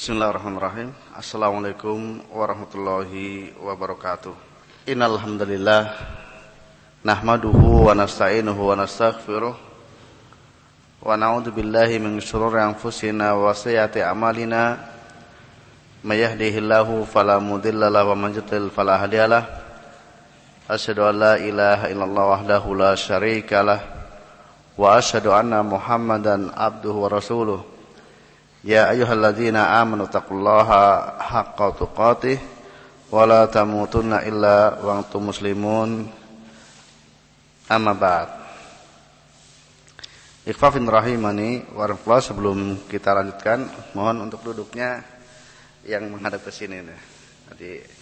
Bismillahirrahmanirrahim. Assalamualaikum warahmatullahi wabarakatuh. Innal hamdalillah nahmaduhu wa nasta'inuhu wa nastaghfiruh wa na'udzu billahi min shururi anfusina wa sayyiati a'malina. May yahdihillahu fala mudilla lahu wa man yudlil fala hadiyalah. Asyhadu an la ilaha illallah wahdahu la syarikalah wa asyhadu anna Muhammadan abduhu wa rasuluh. Ya ayyuhalladzina amanu taqullaha haqqa tuqatih wa la tamutunna illa wa antum muslimun. Amma ba'd. Ikhwafin rahimani wa rahmatullah, sebelum kita lanjutkan mohon untuk duduknya yang menghadap ke sini nih. Tadi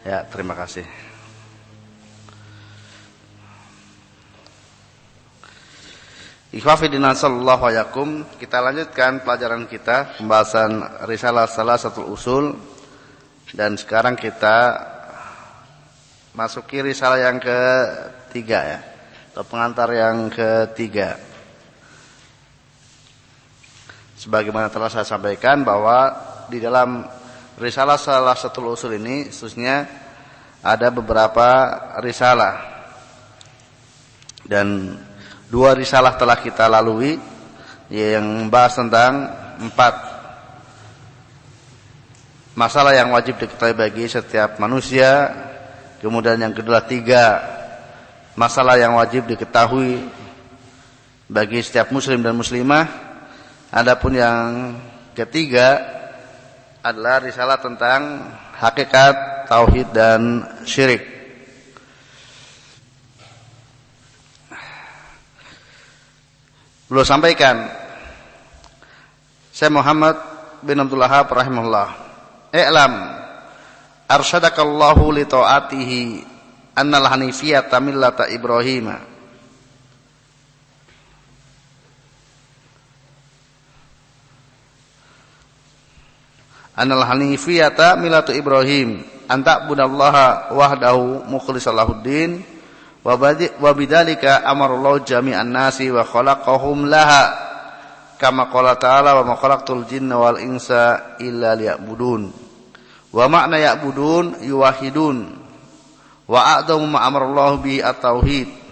ya, terima kasih. Ikhwafidina sallallahu yakum, kita lanjutkan pelajaran kita, pembahasan risalah salah satu usul, dan sekarang kita masuki risalah yang ketiga ya, atau pengantar yang ketiga. Sebagaimana telah saya sampaikan bahwa di dalam risalah salah satu usul ini khususnya ada beberapa risalah, dan dua risalah telah kita lalui yang membahas tentang 4 masalah yang wajib diketahui bagi setiap manusia. Kemudian yang kedua 3 masalah yang wajib diketahui bagi setiap muslim dan muslimah. Adapun yang ketiga adalah risalah tentang hakikat tauhid dan syirik. Beliau sampaikan, Syekh Muhammad bin Abdul Wahhab rahimahullah, "I'lam arsyadakallahu li ta'atihi annal hanifiyata millata Ibrahim." Annal hanifiyata millatu Ibrahim anta'budallaha wahdahu mukhlishan lahuddin wa bidzalika amarallahu jami'an nasi wa khalaqahum laha kama qala ta'ala wa ma khalaqtul jinna wal insa illa liya'budun. Wa makna ya'budun yuwahhidun wa a'dhamu ma amarallahu bihi at-tauhid.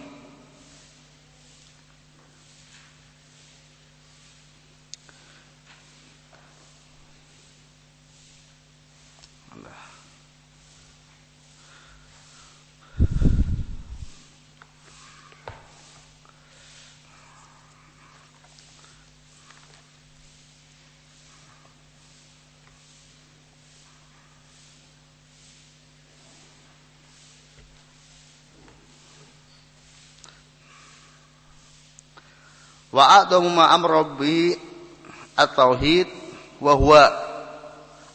Wa a'dhamu ma amara bi at-tauhid wa huwa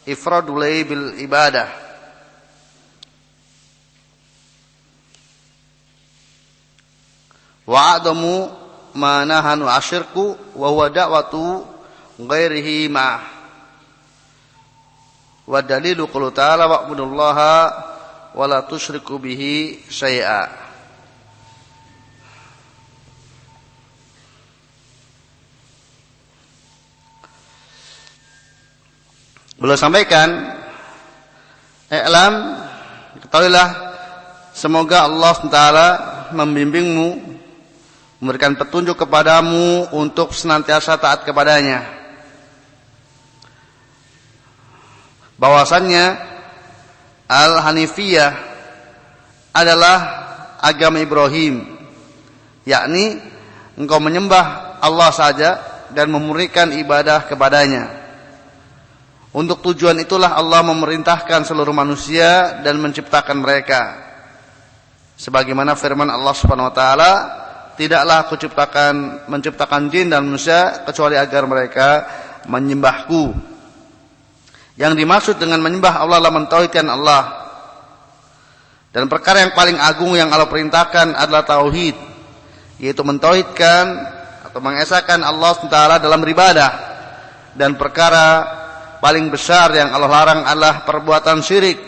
ifradul bil ibadah. Wa a'dhamu ma nahanu asyirku wa huwa da'watu ghairihi ma. Wa dalilu qulu ta'ala wa'budullaha wa la tusyriku bihi syai'a. Beliau sampaikan, "I'lam, ketahuilah, semoga Allah SWT membimbingmu, memberikan petunjuk kepadamu untuk senantiasa taat kepadanya. Bahwasannya Al-Hanifiyah adalah agama Ibrahim, yakni engkau menyembah Allah saja dan memurnikan ibadah kepadanya. Untuk tujuan itulah Allah memerintahkan seluruh manusia dan menciptakan mereka. Sebagaimana firman Allah Subhanahu wa taala, tidaklah aku menciptakan jin dan manusia kecuali agar mereka menyembahku. Yang dimaksud dengan menyembah Allah adalah mentauhidkan Allah. Dan perkara yang paling agung yang Allah perintahkan adalah tauhid, yaitu mentauhidkan atau mengesahkan Allah SWT dalam beribadah dan perkara paling besar yang Allah larang adalah perbuatan syirik,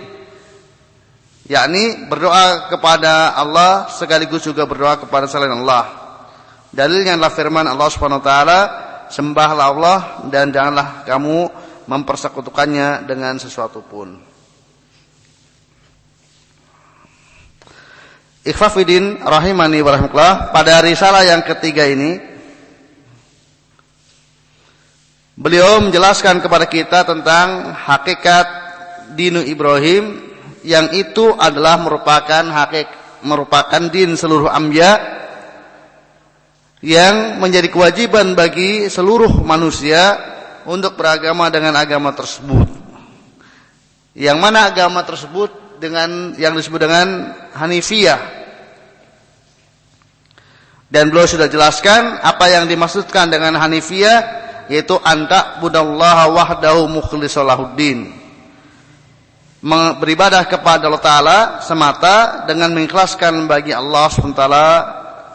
yakni berdoa kepada Allah sekaligus juga berdoa kepada selain Allah. Dalilnya adalah firman Allah Subhanahu wa taala, sembahlah Allah dan janganlah kamu mempersekutukannya dengan sesuatu pun. Ikhwafidin rahimani wa rahimakumullah, pada risalah yang ketiga ini beliau menjelaskan kepada kita tentang hakikat dinu Ibrahim, yang itu adalah merupakan din seluruh anbiya, yang menjadi kewajiban bagi seluruh manusia untuk beragama dengan agama tersebut. Yang mana agama tersebut yang disebut dengan Hanifiyah. Dan beliau sudah jelaskan apa yang dimaksudkan dengan Hanifiyah, yaitu anta budallaha wahdahu mukhlishan lahuddin. Beribadah kepada Allah Ta'ala semata dengan mengikhlaskan bagi Allah SWT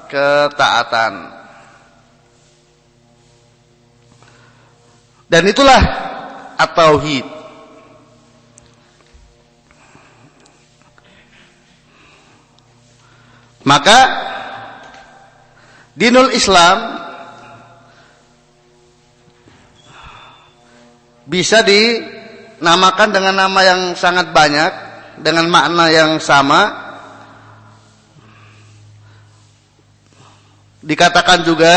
ketaatan. Dan itulah at-tauhid. Maka dinul Islam bisa dinamakan dengan nama yang sangat banyak, dengan makna yang sama. Dikatakan juga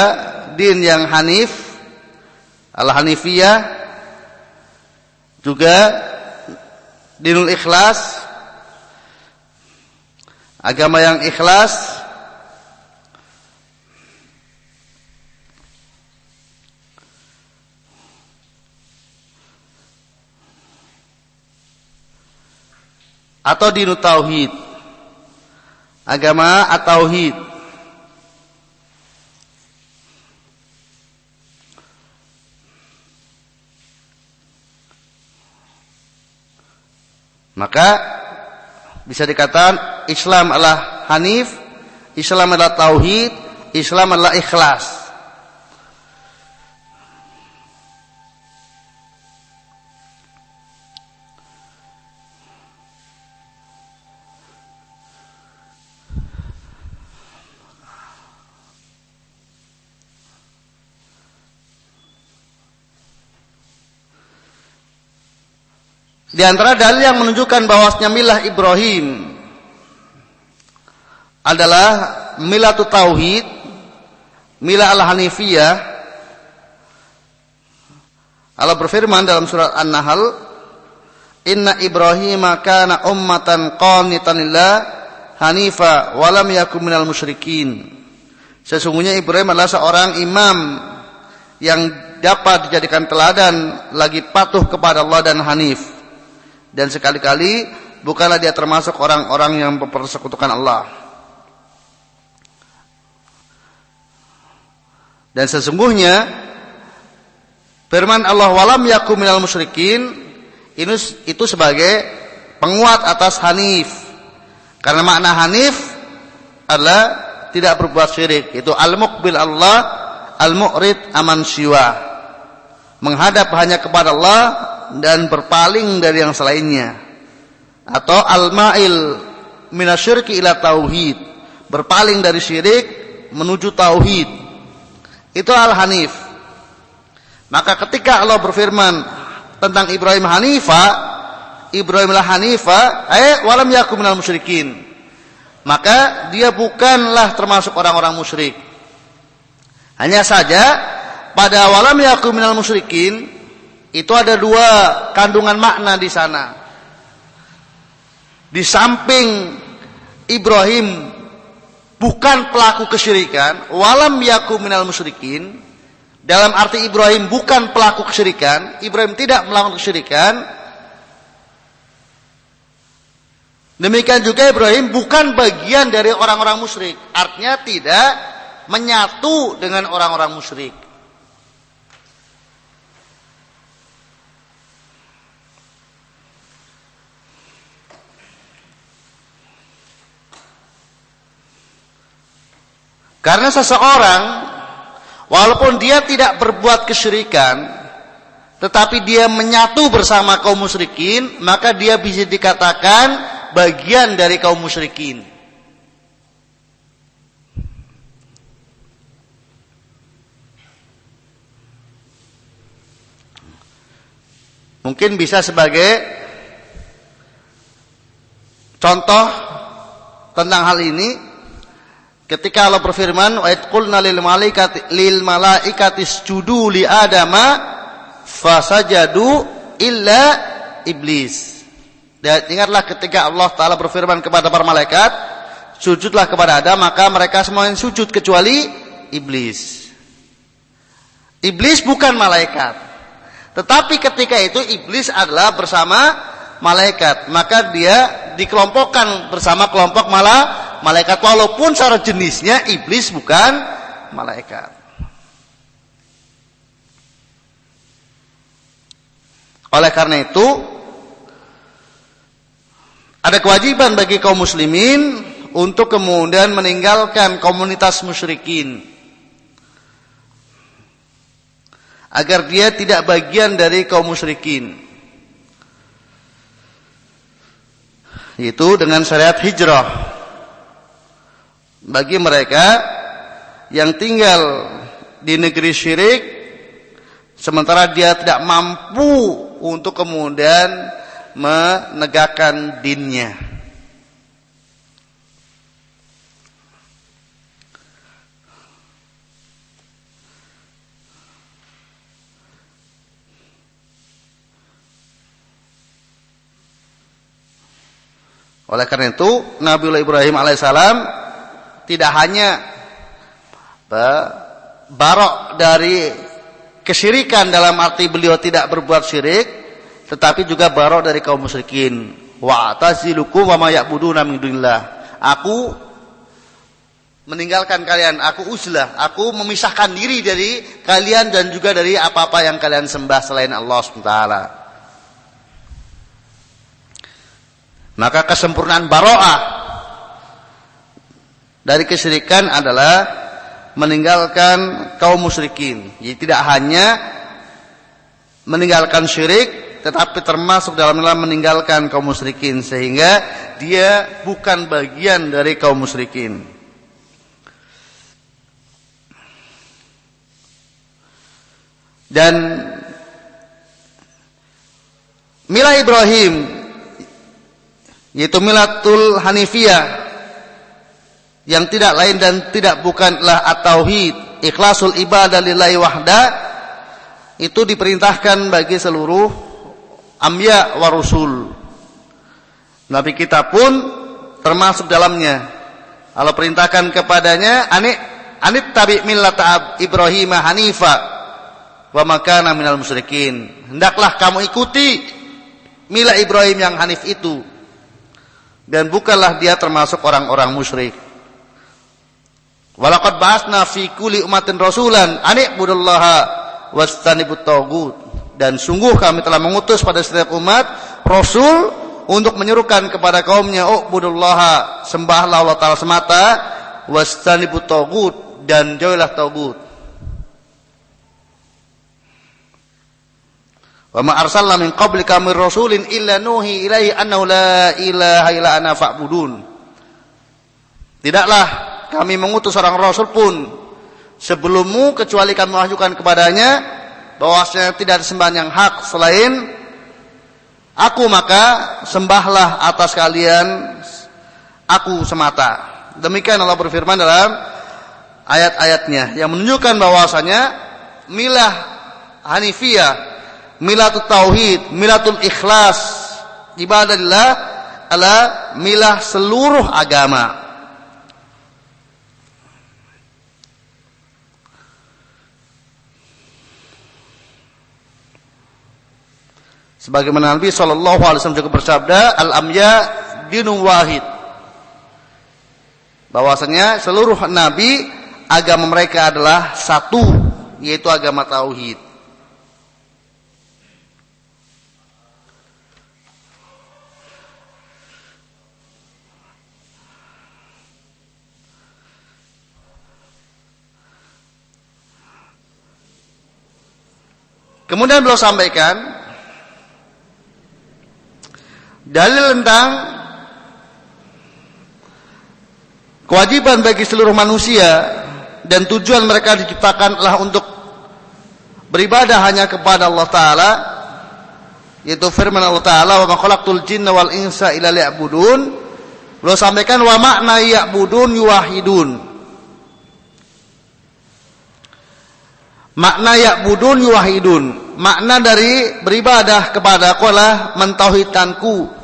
din yang hanif, al-hanifiyah, juga dinul ikhlas, agama yang ikhlas. Atau dinul tauhid, agama at-tauhid. Maka bisa dikatakan Islam adalah hanif, Islam adalah tauhid, Islam adalah ikhlas. Di antara dalil yang menunjukkan bahwasanya milah Ibrahim adalah milatu tauhid, milah al-hanifiyah. Allah berfirman dalam surat An-Nahl, "Inna Ibrahima kana ummatan qanitan lillah hanifa wa lam yakun minal musyrikin." Sesungguhnya Ibrahim adalah seorang imam yang dapat dijadikan teladan, lagi patuh kepada Allah dan hanif. Dan sekali-kali bukanlah dia termasuk orang-orang yang mempersekutukan Allah. Dan sesungguhnya firman Allah walam yakum minal musyrikin itu sebagai penguat atas hanif. Karena makna hanif adalah tidak berbuat syirik. Itu al-muqbil Allah, al-mu'rid aman siwa. Menghadap hanya kepada Allah dan berpaling dari yang selainnya. Atau al-ma'il minasyirki ila tauhid, berpaling dari syirik menuju tauhid. Itu al-hanif. Maka ketika Allah berfirman tentang Ibrahim hanifa, Ibrahimlah hanifa walam yakum minal musyrikin, maka dia bukanlah termasuk orang-orang musyrik. Hanya saja pada walam yakum minal musyrikin itu ada dua kandungan makna di sana. Di samping Ibrahim bukan pelaku kesyirikan, walam yakum minal musyrikin, dalam arti Ibrahim bukan pelaku kesyirikan, Ibrahim tidak melakukan kesyirikan. Demikian juga Ibrahim bukan bagian dari orang-orang musyrik, artinya tidak menyatu dengan orang-orang musyrik. Karena seseorang walaupun dia tidak berbuat kesyirikan, tetapi dia menyatu bersama kaum musyrikin, maka dia bisa dikatakan bagian dari kaum musyrikin. Mungkin bisa sebagai contoh tentang hal ini ketika Allah berfirman, wa id qulna lil malaikati isjudu li adama fasajadu illa iblis. Dan ingatlah ketika Allah Ta'ala berfirman kepada para malaikat, sujudlah kepada Adam, maka mereka semuanya sujud kecuali iblis. Iblis bukan malaikat, tetapi ketika itu iblis adalah bersama malaikat, maka dia dikelompokkan bersama kelompok malaikat, walaupun secara jenisnya iblis bukan malaikat. Oleh karena itu, ada kewajiban bagi kaum muslimin untuk kemudian meninggalkan komunitas musyrikin, agar dia tidak bagian dari kaum musyrikin, yaitu dengan syariat hijrah. Bagi mereka yang tinggal di negeri syirik, sementara dia tidak mampu untuk kemudian menegakkan dinnya. Oleh karena itu, Nabiullah Ibrahim alaihissalam tidak hanya barok dari kesyirikan dalam arti beliau tidak berbuat syirik, tetapi juga barok dari kaum musyrikin. Wa atazilukum wa ma ya'buduna min dunillah. Aku meninggalkan kalian, aku uzlah, aku memisahkan diri dari kalian dan juga dari apa-apa yang kalian sembah selain Allah SWT. Maka kesempurnaan baro'ah dari kesyirikan adalah meninggalkan kaum musyrikin. Jadi tidak hanya meninggalkan syirik, tetapi termasuk dalam meninggalkan kaum musyrikin, sehingga dia bukan bagian dari kaum musyrikin. Dan milah Ibrahim, yaitu milatul Hanifiyah, yang tidak lain dan tidak bukanlah at-tauhid, ikhlasul ibadah lillahi wahda, itu diperintahkan bagi seluruh anbiya wa rusul. Nabi kita pun termasuk dalamnya. Allah perintahkan kepadanya, anit tabi millata Ibrahim hanifa wa ma kana minal musyrikin. Hendaklah kamu ikuti milah Ibrahim yang hanif itu, dan bukanlah dia termasuk orang-orang musyrik. Walaqad ba'atsna fi kulli ummatin rasulan an ibudullaha wastanibut taghut. Dan sungguh kami telah mengutus pada setiap umat rasul untuk menyerukan kepada kaumnya, ubudullaha, sembahlah Allah Ta'ala semata, wastanibut taghut, dan jauhilah taghut. Wa ma arsalna min qablika mir rasulin illa nuhi ilaihi annahu la ilaha illa ana fa'budun. Tidaklah kami mengutus seorang rasul pun sebelummu kecuali kami wahyukan kepadanya bahwasanya tidak ada sembahan yang hak selain aku, maka sembahlah atas kalian aku semata. Demikian Allah berfirman dalam ayat-ayatnya yang menunjukkan bahwasanya milah Hanifiyah, milatul tauhid, milatul ikhlas, ibadahillah adalah milah seluruh agama. Sebagaimana Nabi SAW juga bersabda, al-amya dinun wahid, bahwasanya seluruh nabi agama mereka adalah satu, yaitu agama tauhid. Kemudian beliau sampaikan dalil tentang kewajiban bagi seluruh manusia dan tujuan mereka diciptakan adalah untuk beribadah hanya kepada Allah Ta'ala, yaitu firman Allah Ta'ala, wa ma khalaqtul jinna wal insa illa liya'budun. Beliau sampaikan wa makna ya'budun yuwahidun. Makna ya'budun yuwahidun, makna dari beribadah kepada Aku adalah mentauhidkanku.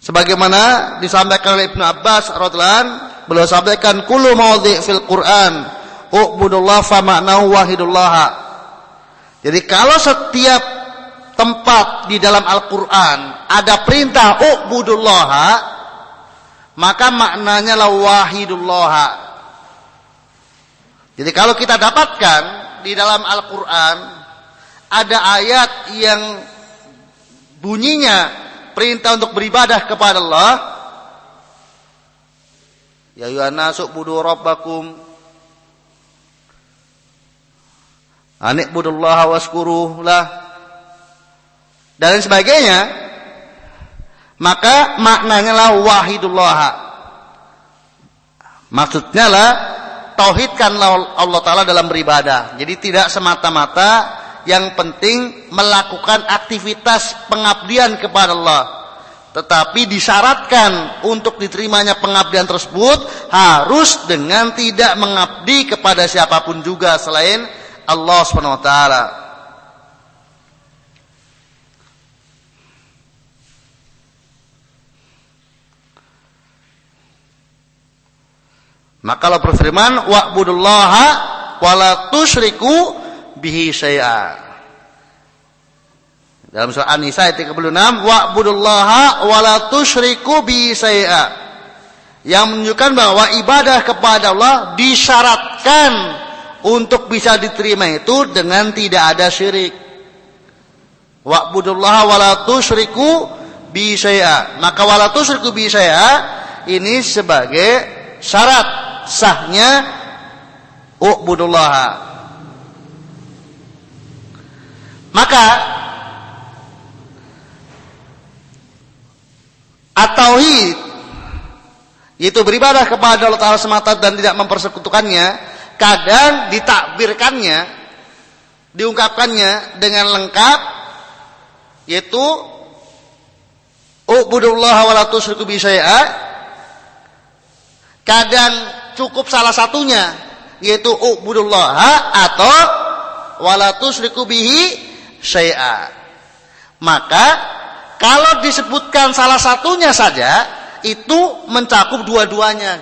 Sebagaimana disampaikan oleh Ibnu Abbas radhiyallahu anhu, beliau sampaikan kullu mawdhi' fil Qur'an u'budullah fa ma'nahu wahidullah. Jadi kalau setiap tempat di dalam Al-Qur'an ada perintah u'budullah, maka maknanya la wahidullah. Jadi kalau kita dapatkan di dalam Al-Qur'an ada ayat yang bunyinya perintah untuk beribadah kepada Allah, ya ayyuhan nasu u'budu rabbakum ani'budullaha washkuruh lah dan lain sebagainya, maka maknanya lah wahidullah. Maksudnya lah tauhidkanlah Allah Ta'ala dalam beribadah. Jadi tidak semata-mata yang penting melakukan aktivitas pengabdian kepada Allah, tetapi disyaratkan untuk diterimanya pengabdian tersebut harus dengan tidak mengabdi kepada siapapun juga selain Allah Subhanahu wa taala. Maka Allah berfirman wa'budullaha wa la tusyriku bihi syai'a. Dalam surah An-Nisa ayat 36, wa'budullaha wa la tusyriku bihi syai'a. Yang menunjukkan bahwa ibadah kepada Allah disyaratkan untuk bisa diterima itu dengan tidak ada syirik. Wa'budullaha wa la tusyriku bihi syai'a. Maka wa la tusyriku bihi syai'a ini sebagai syarat sahnya u'budullaha. Maka at-tauhid, yaitu beribadah kepada Allah Ta'ala semata dan tidak mempersekutukannya, kadang ditakbirkannya, diungkapkannya dengan lengkap, yaitu u'budullaha wa la tusyriku bihi syai'a. Kadang cukup salah satunya, yaitu u'budullaha atau wa la tusyriku bihi syai'a. Maka kalau disebutkan salah satunya saja itu mencakup dua-duanya.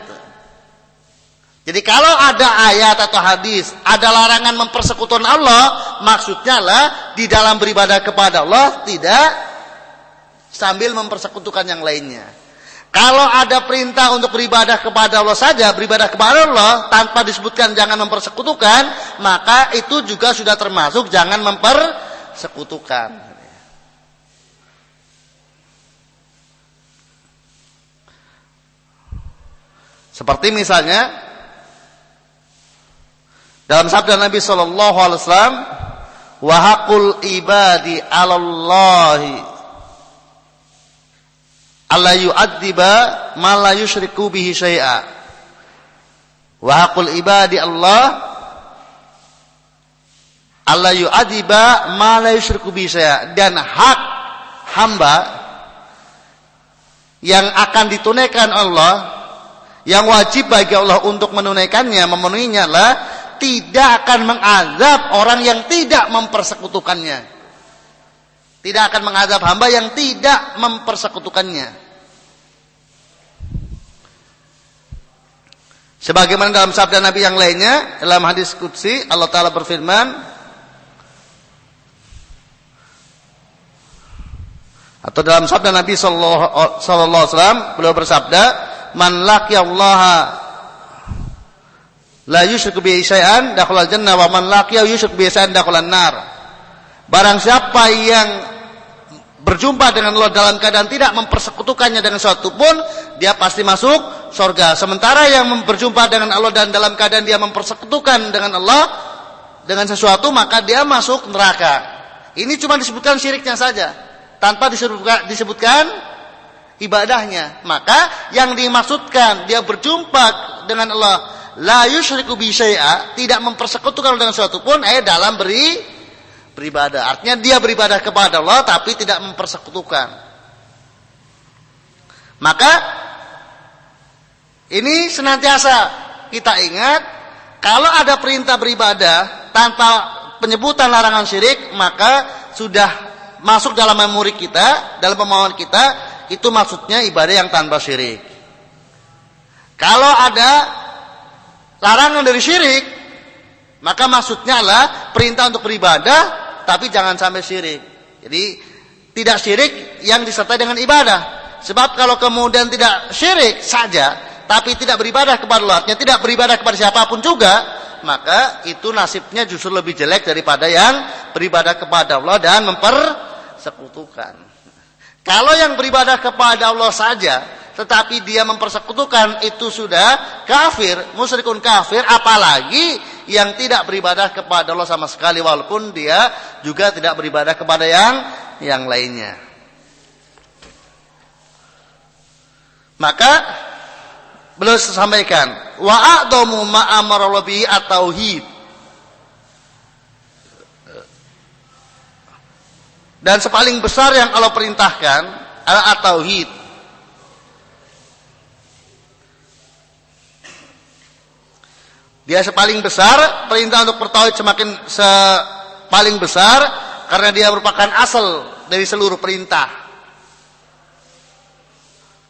Jadi kalau ada ayat atau hadis ada larangan mempersekutukan Allah, maksudnya lah di dalam beribadah kepada Allah tidak sambil mempersekutukan yang lainnya. Kalau ada perintah untuk beribadah kepada Allah saja, beribadah kepada Allah tanpa disebutkan jangan mempersekutukan, maka itu juga sudah termasuk jangan mempersekutukan. Seperti misalnya dalam sabda Nabi sallallahu alaihi wasallam, wa haqqul ibadi 'alallahi alla yu'adziba ma la yusyriku bihi syai'a. Wa haqqul ibadi Allah alla yu'adziba ma la yusyriku bihi syai'a. Dan hak hamba yang akan ditunaikan Allah, yang wajib bagi Allah untuk menunaikannya, memenuhinya lah tidak akan mengazab orang yang tidak mempersekutukannya. Tidak akan mengazab hamba yang tidak mempersekutukannya. Sebagaimana dalam sabda Nabi yang lainnya, dalam hadis qudsi Allah Ta'ala berfirman, atau dalam sabda Nabi sallallahu alaihi wasallam, beliau bersabda, man laqiyallaha la yusyriku bihi syai'an dakhalal jannah wa man laqiyahu yusyriku bihi syai'an dakhalan nar. Barang siapa yang berjumpa dengan Allah dalam keadaan tidak mempersekutukannya dengan sesuatu pun, dia pasti masuk surga. Sementara yang berjumpa dengan Allah dan dalam keadaan dia mempersekutukan dengan Allah, dengan sesuatu maka dia masuk neraka. Ini cuma disebutkan syiriknya saja, tanpa disebutkan ibadahnya. Maka yang dimaksudkan dia berjumpa dengan Allah, la yusyriku bi syai'a, tidak mempersekutukan dengan sesuatu pun dalam beribadah. Artinya dia beribadah kepada Allah tapi tidak mempersekutukan. Maka ini senantiasa kita ingat, kalau ada perintah beribadah tanpa penyebutan larangan syirik, maka sudah masuk dalam memori kita, dalam pemahaman kita, itu maksudnya ibadah yang tanpa syirik. Kalau ada larangan dari syirik, maka maksudnya adalah perintah untuk beribadah, tapi jangan sampai syirik. Jadi tidak syirik yang disertai dengan ibadah. Sebab kalau kemudian tidak syirik saja, tapi tidak beribadah kepada Allah, artinya tidak beribadah kepada siapapun juga, maka itu nasibnya justru lebih jelek daripada yang beribadah kepada Allah dan mempersekutukan. Kalau yang beribadah kepada Allah saja, tetapi dia mempersekutukan, itu sudah kafir, musyrikun kafir, apalagi yang tidak beribadah kepada Allah sama sekali, walaupun dia juga tidak beribadah kepada yang lainnya. Maka beliau sampaikan, wa a'dhamu ma amara bihi at-tauhid. Dan sepaling besar yang Allah perintahkan adalah at-tauhid. Dia sepaling besar, perintah untuk bertauhid paling besar karena dia merupakan asal dari seluruh perintah.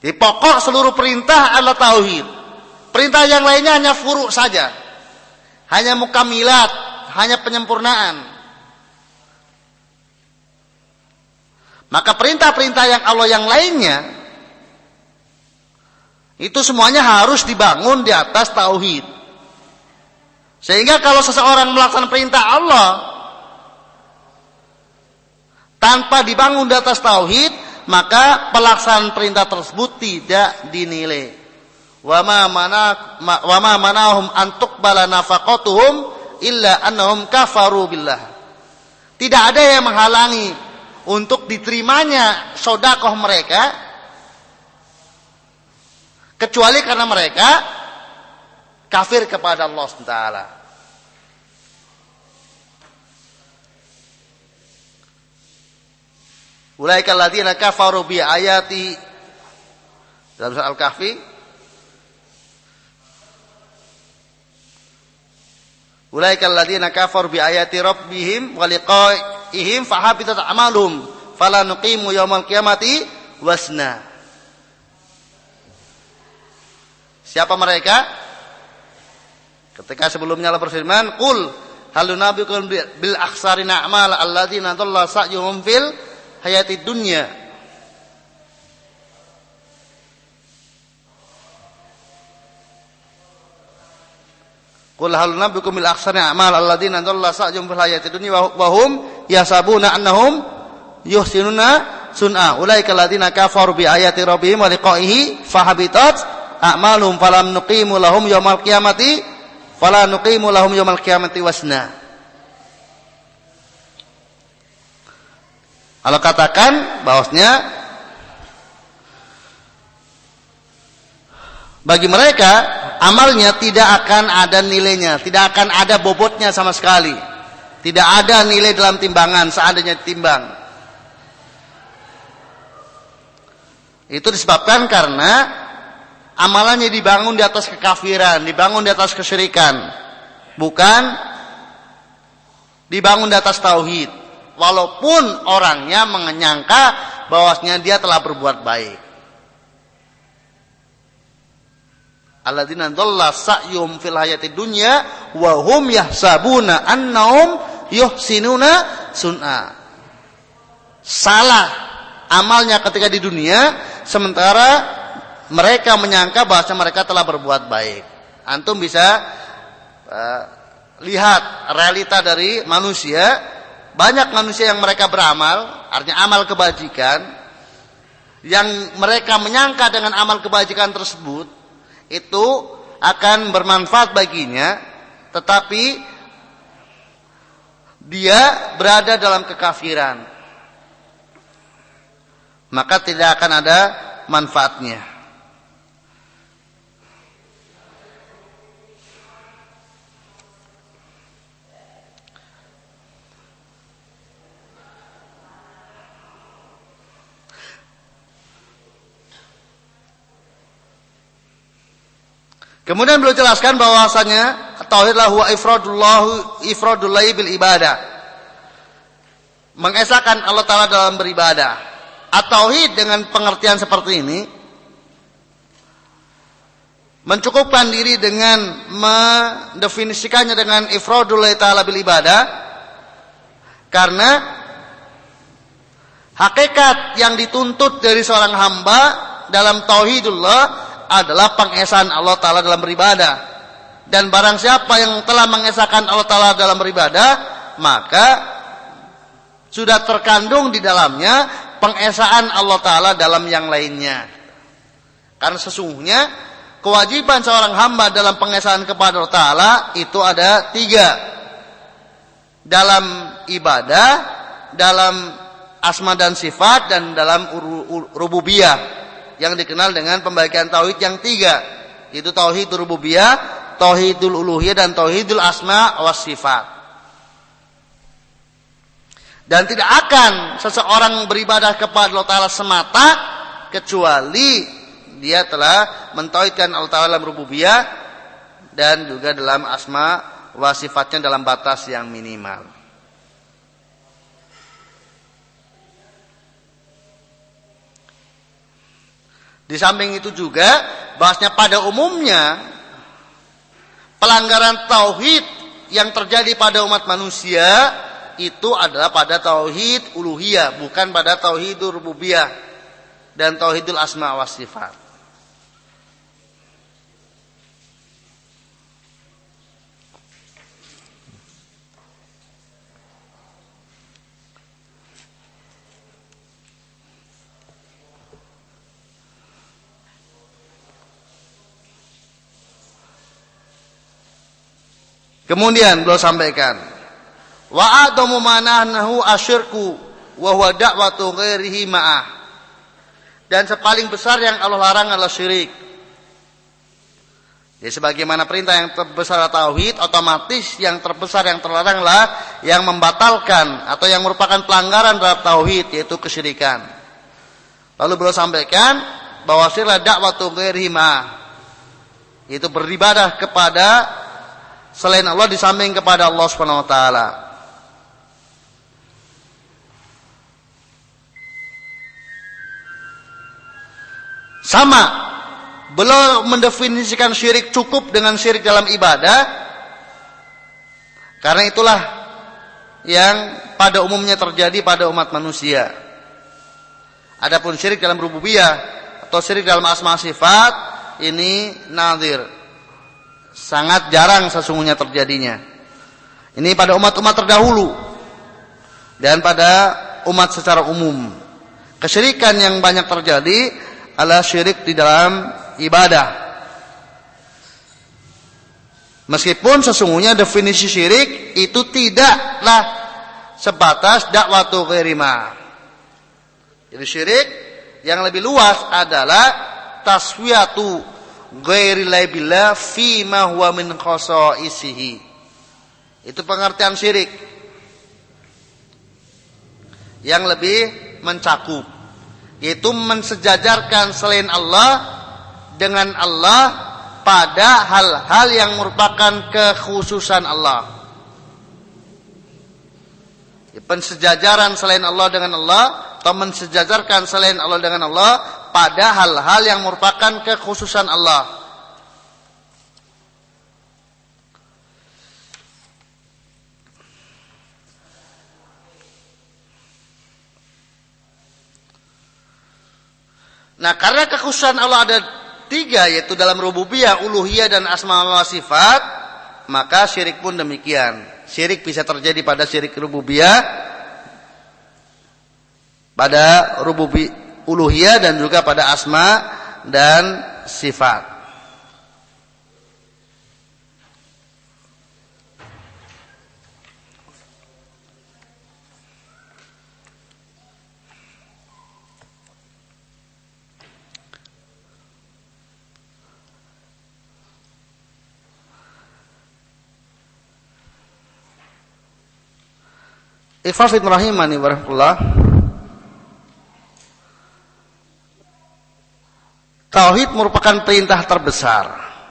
Di pokok seluruh perintah adalah tauhid. Perintah yang lainnya hanya furu saja, hanya mukamilat, hanya penyempurnaan. Maka perintah-perintah yang Allah yang lainnya itu semuanya harus dibangun di atas tauhid. Sehingga kalau seseorang melaksanakan perintah Allah tanpa dibangun di atas tauhid, maka pelaksanaan perintah tersebut tidak dinilai. Wa ma manahum an tuqbala nafaqatuhum illa annahum kafaru billah. Tidak ada yang menghalangi untuk diterimanya sedekah mereka kecuali karena mereka kafir kepada Allah Subhanahu wa taala. Ulaika alladziina kafaru bi ayati, dalam surah Al-Kahfi, ulaika alladziina kafaru bi ayati rabbihim wa liqa'ihim fahabitat a'maluhum fala nuqimu yaumal qiyamati wasna. Siapa mereka? Ketika sebelumnya Allah berfirman, qul hal nunabbiukum bil akhsarina a'mal alladziina dhalla sa'yuhum fil hayati dunya. Qul hal nabiyukum bil akhsarina a'mal alladziina dhalla sa'yuhum fil hayati dunya wa hum yasabuna annahum yuhsinuna sun'a. Ulaika alladziina kafaru bi ayati rabbihim wa liqa'ihi fahabitat a'maluhum falam nuqimu lahum yaumal qiyamati wasna. Allah katakan bahwasanya bagi mereka amalnya tidak akan ada nilainya, tidak akan ada bobotnya sama sekali. Tidak ada nilai dalam timbangan seandainya ditimbang. Itu disebabkan karena amalannya dibangun di atas kekafiran, dibangun di atas kesyirikan, bukan dibangun di atas tauhid. Walaupun orangnya menyangka bahwasanya dia telah berbuat baik. Alladzina dhalla sa'yuhum fil hayati dunya wa hum yahsabuna annahum yuhsinuna sun'a. Salah amalnya ketika di dunia, sementara mereka menyangka bahwa mereka telah berbuat baik. Antum bisa lihat realita dari manusia. Banyak manusia yang mereka beramal, artinya amal kebajikan, yang mereka menyangka dengan amal kebajikan tersebut itu akan bermanfaat baginya, tetapi dia berada dalam kekafiran, maka tidak akan ada manfaatnya. Kemudian beliau jelaskan bahwasanya tauhidlah huwa ifradullahi bil ibadah. Mengesahkan Allah Ta'ala dalam beribadah. At-tauhid dengan pengertian seperti ini mencukupkan diri dengan mendefinisikannya dengan ifradullahi ta'ala bil ibadah, karena hakikat yang dituntut dari seorang hamba dalam tauhidullah adalah pengesahan Allah Ta'ala dalam beribadah. Dan barang siapa yang telah mengesahkan Allah Ta'ala dalam beribadah, maka sudah terkandung di dalamnya pengesahan Allah Ta'ala dalam yang lainnya. Karena sesungguhnya kewajiban seorang hamba dalam pengesahan kepada Allah Ta'ala itu ada 3. Dalam ibadah, dalam asma dan sifat, dan dalam rububiyah, yang dikenal dengan pembagian tauhid yang 3, yaitu tauhid rububiyah, tauhidul uluhiyah, dan tauhidul asma was sifat. Dan tidak akan seseorang beribadah kepada Allah Ta'ala semata kecuali dia telah mentauhidkan Allah Ta'ala dalam rububiyah dan juga dalam asma was sifatnya dalam batas yang minimal. Di samping itu juga, bahasnya pada umumnya pelanggaran tauhid yang terjadi pada umat manusia itu adalah pada tauhid uluhiyah, bukan pada tauhidul rububiyah dan tauhidul asma wa sifat. Kemudian beliau sampaikan, wa adamu manahu asyirku wa huwa da'watu ghairihi ma'ah. Dan sepaling besar yang Allah larang adalah syirik. Jadi sebagaimana perintah yang terbesar adalah tauhid, otomatis yang terbesar yang terlaranglah yang membatalkan atau yang merupakan pelanggaran terhadap tauhid, yaitu kesyirikan. Lalu beliau sampaikan bahwa syirik da'watu ghairihi ma'ah, yaitu beribadah kepada selain Allah di samping kepada Allah Subhanahu wa taala. Sama, belum mendefinisikan syirik cukup dengan syirik dalam ibadah, karena itulah yang pada umumnya terjadi pada umat manusia. Adapun syirik dalam rububiyah atau syirik dalam asma sifat ini nadir, sangat jarang sesungguhnya terjadinya. Ini pada umat-umat terdahulu dan pada umat secara umum. Kesyirikan yang banyak terjadi adalah syirik di dalam ibadah. Meskipun sesungguhnya definisi syirik itu tidaklah sebatas dakwatu ghairi ma. Jadi syirik yang lebih luas adalah taswiyatu ghairillahi billah fi ma huwa min khasaisihi. Itu pengertian syirik yang lebih mencakup, yaitu mensejajarkan selain Allah dengan Allah pada hal-hal yang merupakan kekhususan Allah. Pensejajaran selain Allah dengan Allah, atau mensejajarkan selain Allah dengan Allah pada hal-hal yang merupakan kekhususan Allah. Nah, karena kekhususan Allah ada 3, yaitu dalam rububiyah, uluhiyah, dan asma wa sifat, maka syirik pun demikian. Syirik bisa terjadi pada syirik rububiyah, pada uluhiyah, dan juga pada asma dan sifat. Ikhwan rahimani warahmatullah. Tauhid merupakan perintah terbesar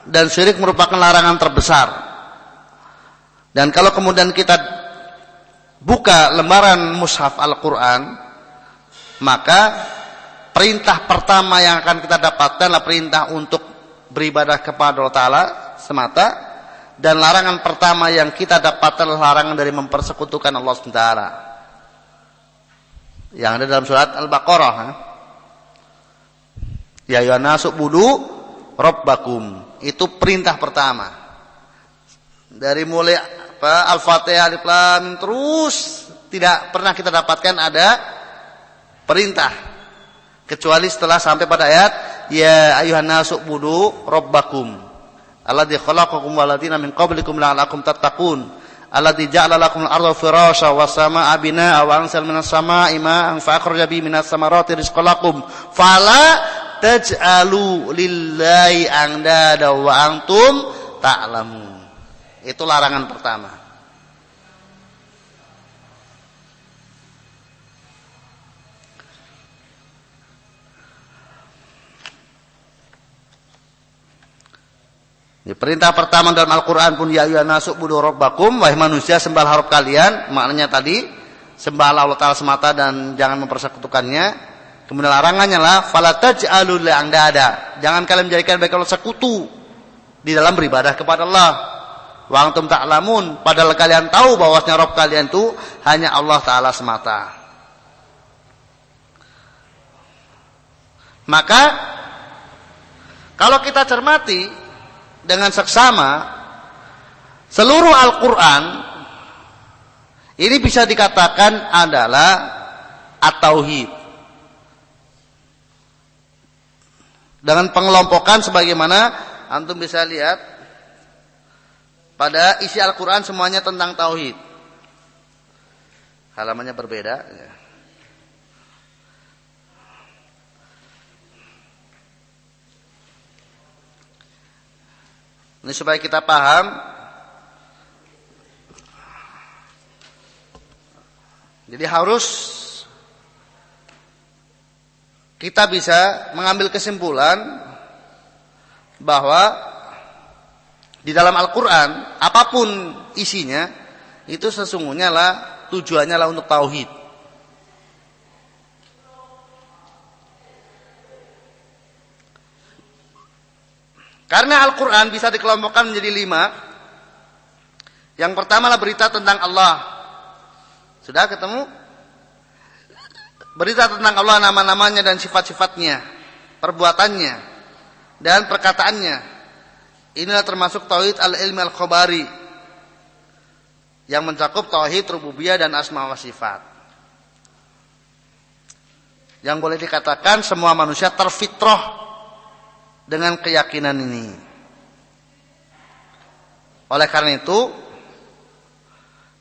dan syirik merupakan larangan terbesar. Dan kalau kemudian kita buka lembaran mushaf Al-Qur'an, maka perintah pertama yang akan kita dapatkan adalah perintah untuk beribadah kepada Allah Ta'ala semata, dan larangan pertama yang kita dapatkan adalah larangan dari mempersekutukan Allah SWT yang ada dalam surat Al-Baqarah. Ya ayyuhan nasu u'budu rabbakum, itu perintah pertama. Dari mulai Al-Fatihah, Alif Lam Mim, terus tidak pernah kita dapatkan ada perintah kecuali setelah sampai pada ayat ya ayyuhan nasu u'budu rabbakum alladzi khalaqakum walladzina min qablikum la'allakum tattaqun alladzi ja'ala lakumul arda firasya was samaa'a binaa'a wa anzala minas samaa'i maa'an fa akhraja bihi minas samarati rizqan lakum fala taj'alu lillahi andada wa antum ta'lamun. Itu larangan pertama. Perintah pertama dalam Al-Quran pun ya ayyuhan nasu u'budu rabbakum, wahai manusia sembahlah Rabb kalian. Maknanya tadi sembahlah Allah Ta'ala semata dan jangan mempersekutukannya. Kemudian larangannya lah fala taj'alul andada, jangan kalian menjadikan baik Allah sekutu di dalam beribadah kepada Allah. Wa antum ta'lamun, padahal kalian tahu bahwasanya Rabb kalian itu hanya Allah Ta'ala semata. Maka kalau kita cermati dengan seksama seluruh Al-Quran ini bisa dikatakan adalah at-tauhid dengan pengelompokan sebagaimana antum bisa lihat pada isi Al-Quran semuanya tentang tauhid. Halamannya berbeda ya. Ini supaya kita paham. Jadi harus kita bisa mengambil kesimpulan bahwa di dalam Al-Quran apapun isinya itu sesungguhnya lah tujuannya lah untuk tauhid. Karena Al-Quran bisa dikelompokkan menjadi 5. Yang pertama adalah berita tentang Allah. Sudah ketemu? Berita tentang Allah, nama-namanya dan sifat-sifatnya, perbuatannya dan perkataannya. Inilah termasuk tauhid al-ilmi al-khabari yang mencakup tauhid rububiyah dan asma wa sifat. Yang boleh dikatakan semua manusia terfitrah dengan keyakinan ini. Oleh karena itu,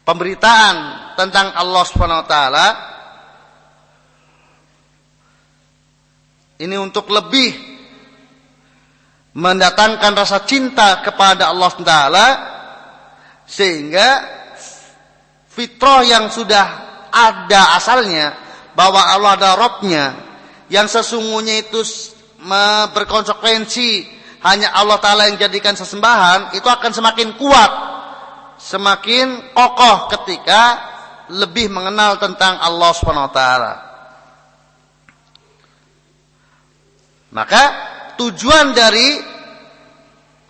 pemberitaan tentang Allah Subhanahu wa taala ini untuk lebih mendatangkan rasa cinta kepada Allah Subhanahu wa taala sehingga fitrah yang sudah ada asalnya bahwa Allah ada Rabbnya yang sesungguhnya itu berkonsekuensi hanya Allah Ta'ala yang jadikan sesembahan, itu akan semakin kuat, semakin kokoh ketika lebih mengenal tentang Allah Subhanahu wa taala. Maka tujuan dari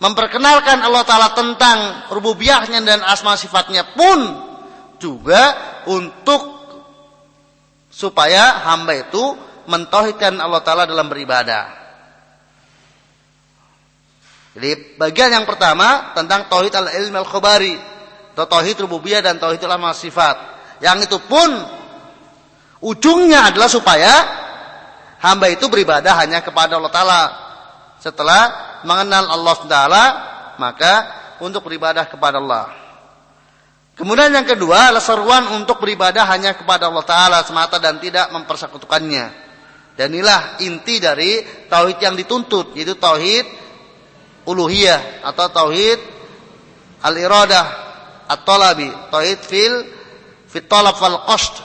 memperkenalkan Allah Ta'ala tentang rububiyahnya dan asma sifatnya pun juga untuk supaya hamba itu mentauhidkan Allah Ta'ala dalam beribadah. Jadi bagian yang pertama tentang tauhid al-ilmi al-khabari, atau tauhid rububiyah dan tauhid asma sifat. Yang itu pun ujungnya adalah supaya hamba itu beribadah hanya kepada Allah Ta'ala. Setelah mengenal Allah Ta'ala, maka untuk beribadah kepada Allah. Kemudian yang kedua adalah seruan untuk beribadah hanya kepada Allah Ta'ala semata dan tidak mempersekutukannya. Dan inilah inti dari tauhid yang dituntut, yaitu tauhid uluhiyah atau tauhid al-iradah at-talabi, tauhid fit talab wal qasd,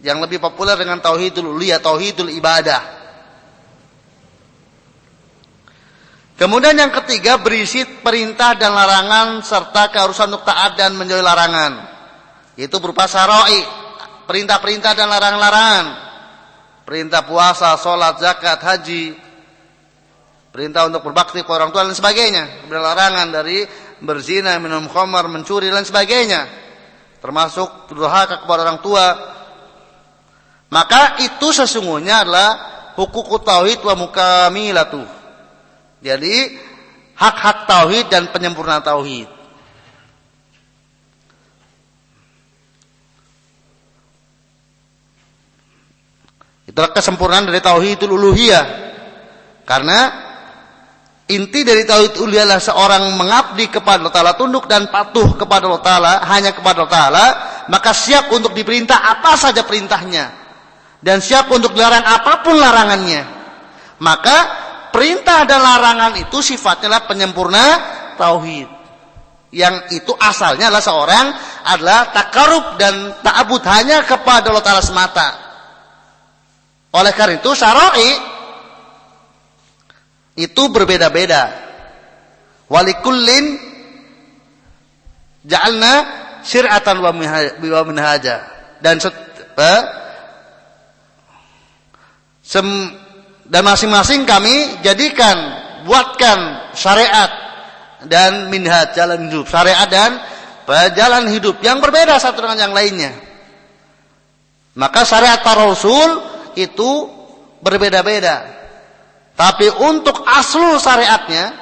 yang lebih populer dengan tauhidul uluhiyah, tauhidul ibadah. Kemudian yang ketiga berisi perintah dan larangan serta keharusan untuk taat dan menjauhi larangan, yaitu berupa syara'i, perintah-perintah dan larangan-larangan, perintah puasa, sholat, zakat, haji, perintah untuk berbakti kepada orang tua dan sebagainya, larangan dari berzina, minum khamar, mencuri dan sebagainya, termasuk durhaka kepada orang tua. Maka itu sesungguhnya adalah hukukut tauhid wa mukamilatuh. Jadi hak-hak tauhid dan penyempurnaan tauhid. Itulah kesempurnaan dari tauhidul uluhiyah. Karena inti dari tauhid uluhiyah adalah seorang mengabdi kepada Allah Ta'ala, tunduk dan patuh kepada Allah Ta'ala, hanya kepada Allah Ta'ala, maka siap untuk diperintah apa saja perintahnya, dan siap untuk dilarang apapun larangannya. Maka perintah dan larangan itu sifatnya adalah penyempurna tauhid. Yang itu asalnya adalah seorang adalah takarub dan ta'abud hanya kepada Allah Ta'ala semata. Oleh karena itu syara'i itu berbeda-beda. Walikullin ja'alna syir'atan wa minhaja. Dan masing-masing kami jadikan, buatkan syariat dan minhaj, jalan hidup, syariat dan jalan hidup yang berbeda satu dengan yang lainnya. Maka syariat para rasul itu berbeda-beda. Tapi untuk aslul syariatnya,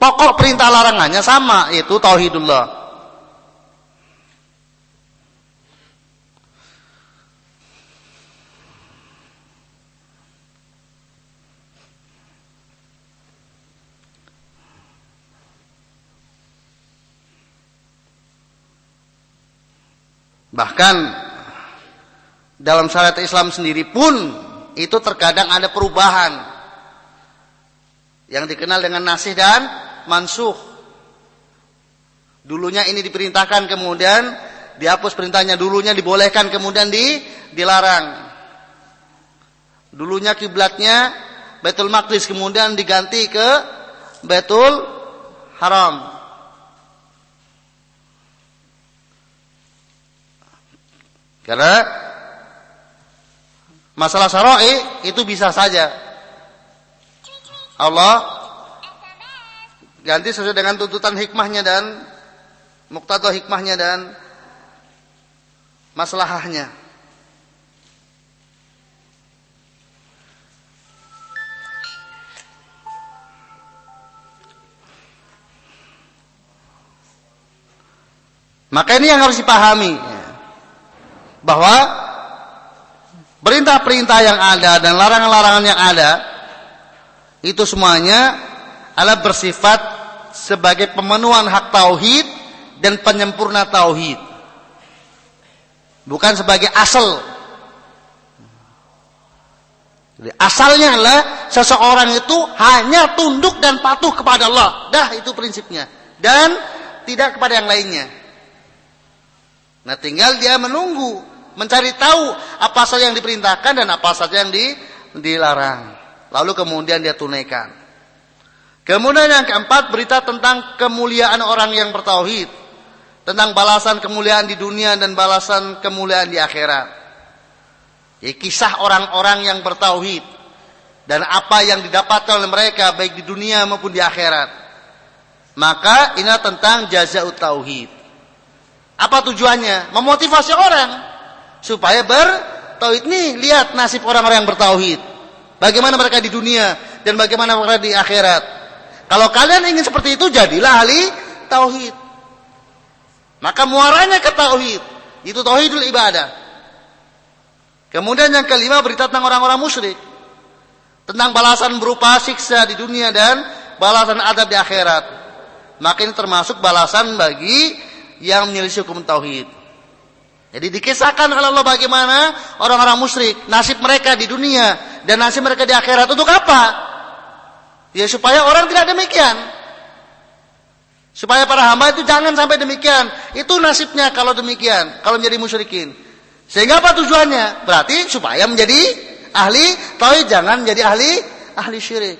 pokok perintah larangannya sama, yaitu tauhidullah. Bahkan dalam syariat Islam sendiri pun itu terkadang ada perubahan yang dikenal dengan nasih dan mansukh. Dulunya ini diperintahkan, kemudian dihapus perintahnya. Dulunya dibolehkan, kemudian dilarang. Dulunya kiblatnya Baitul Maqdis, kemudian diganti ke Baitul Haram. Karena masalah syara'i itu bisa saja Allah ganti sesuai dengan tuntutan hikmahnya dan muqtada hikmahnya dan maslahahnya. Maka ini yang harus dipahami, bahwa perintah-perintah yang ada dan larangan-larangan yang ada itu semuanya adalah bersifat sebagai pemenuhan hak tauhid dan penyempurna tauhid, bukan sebagai asal. Jadi asalnya adalah seseorang itu hanya tunduk dan patuh kepada Allah, dah itu prinsipnya, dan tidak kepada yang lainnya. Nah, tinggal dia menunggu, mencari tahu apa saja yang diperintahkan dan apa saja yang dilarang, lalu kemudian dia tunaikan. Kemudian yang keempat, berita tentang kemuliaan orang yang bertauhid, tentang balasan kemuliaan di dunia dan balasan kemuliaan di akhirat. Ya, kisah orang-orang yang bertauhid dan apa yang didapatkan oleh mereka baik di dunia maupun di akhirat. Maka ini tentang jazaa'ut tauhid. Apa tujuannya? Memotivasi orang supaya bertauhid. Nih, lihat nasib orang-orang yang bertauhid, bagaimana mereka di dunia dan bagaimana mereka di akhirat. Kalau kalian ingin seperti itu, jadilah ahli tauhid. Maka muaranya ke tauhid, itu tauhidul ibadah. Kemudian yang kelima, berita tentang orang-orang musyrik, tentang balasan berupa siksa di dunia dan balasan adab di akhirat. Maka ini termasuk balasan bagi yang menyelisih hukum tauhid. Jadi dikisahkan oleh Allah bagaimana orang-orang musyrik, nasib mereka di dunia dan nasib mereka di akhirat. Untuk apa? Ya supaya orang tidak demikian. Supaya para hamba itu jangan sampai demikian. Itu nasibnya kalau demikian, kalau menjadi musyrikin. Sehingga apa tujuannya? Berarti supaya menjadi ahli tauhid, jangan menjadi ahli syirik.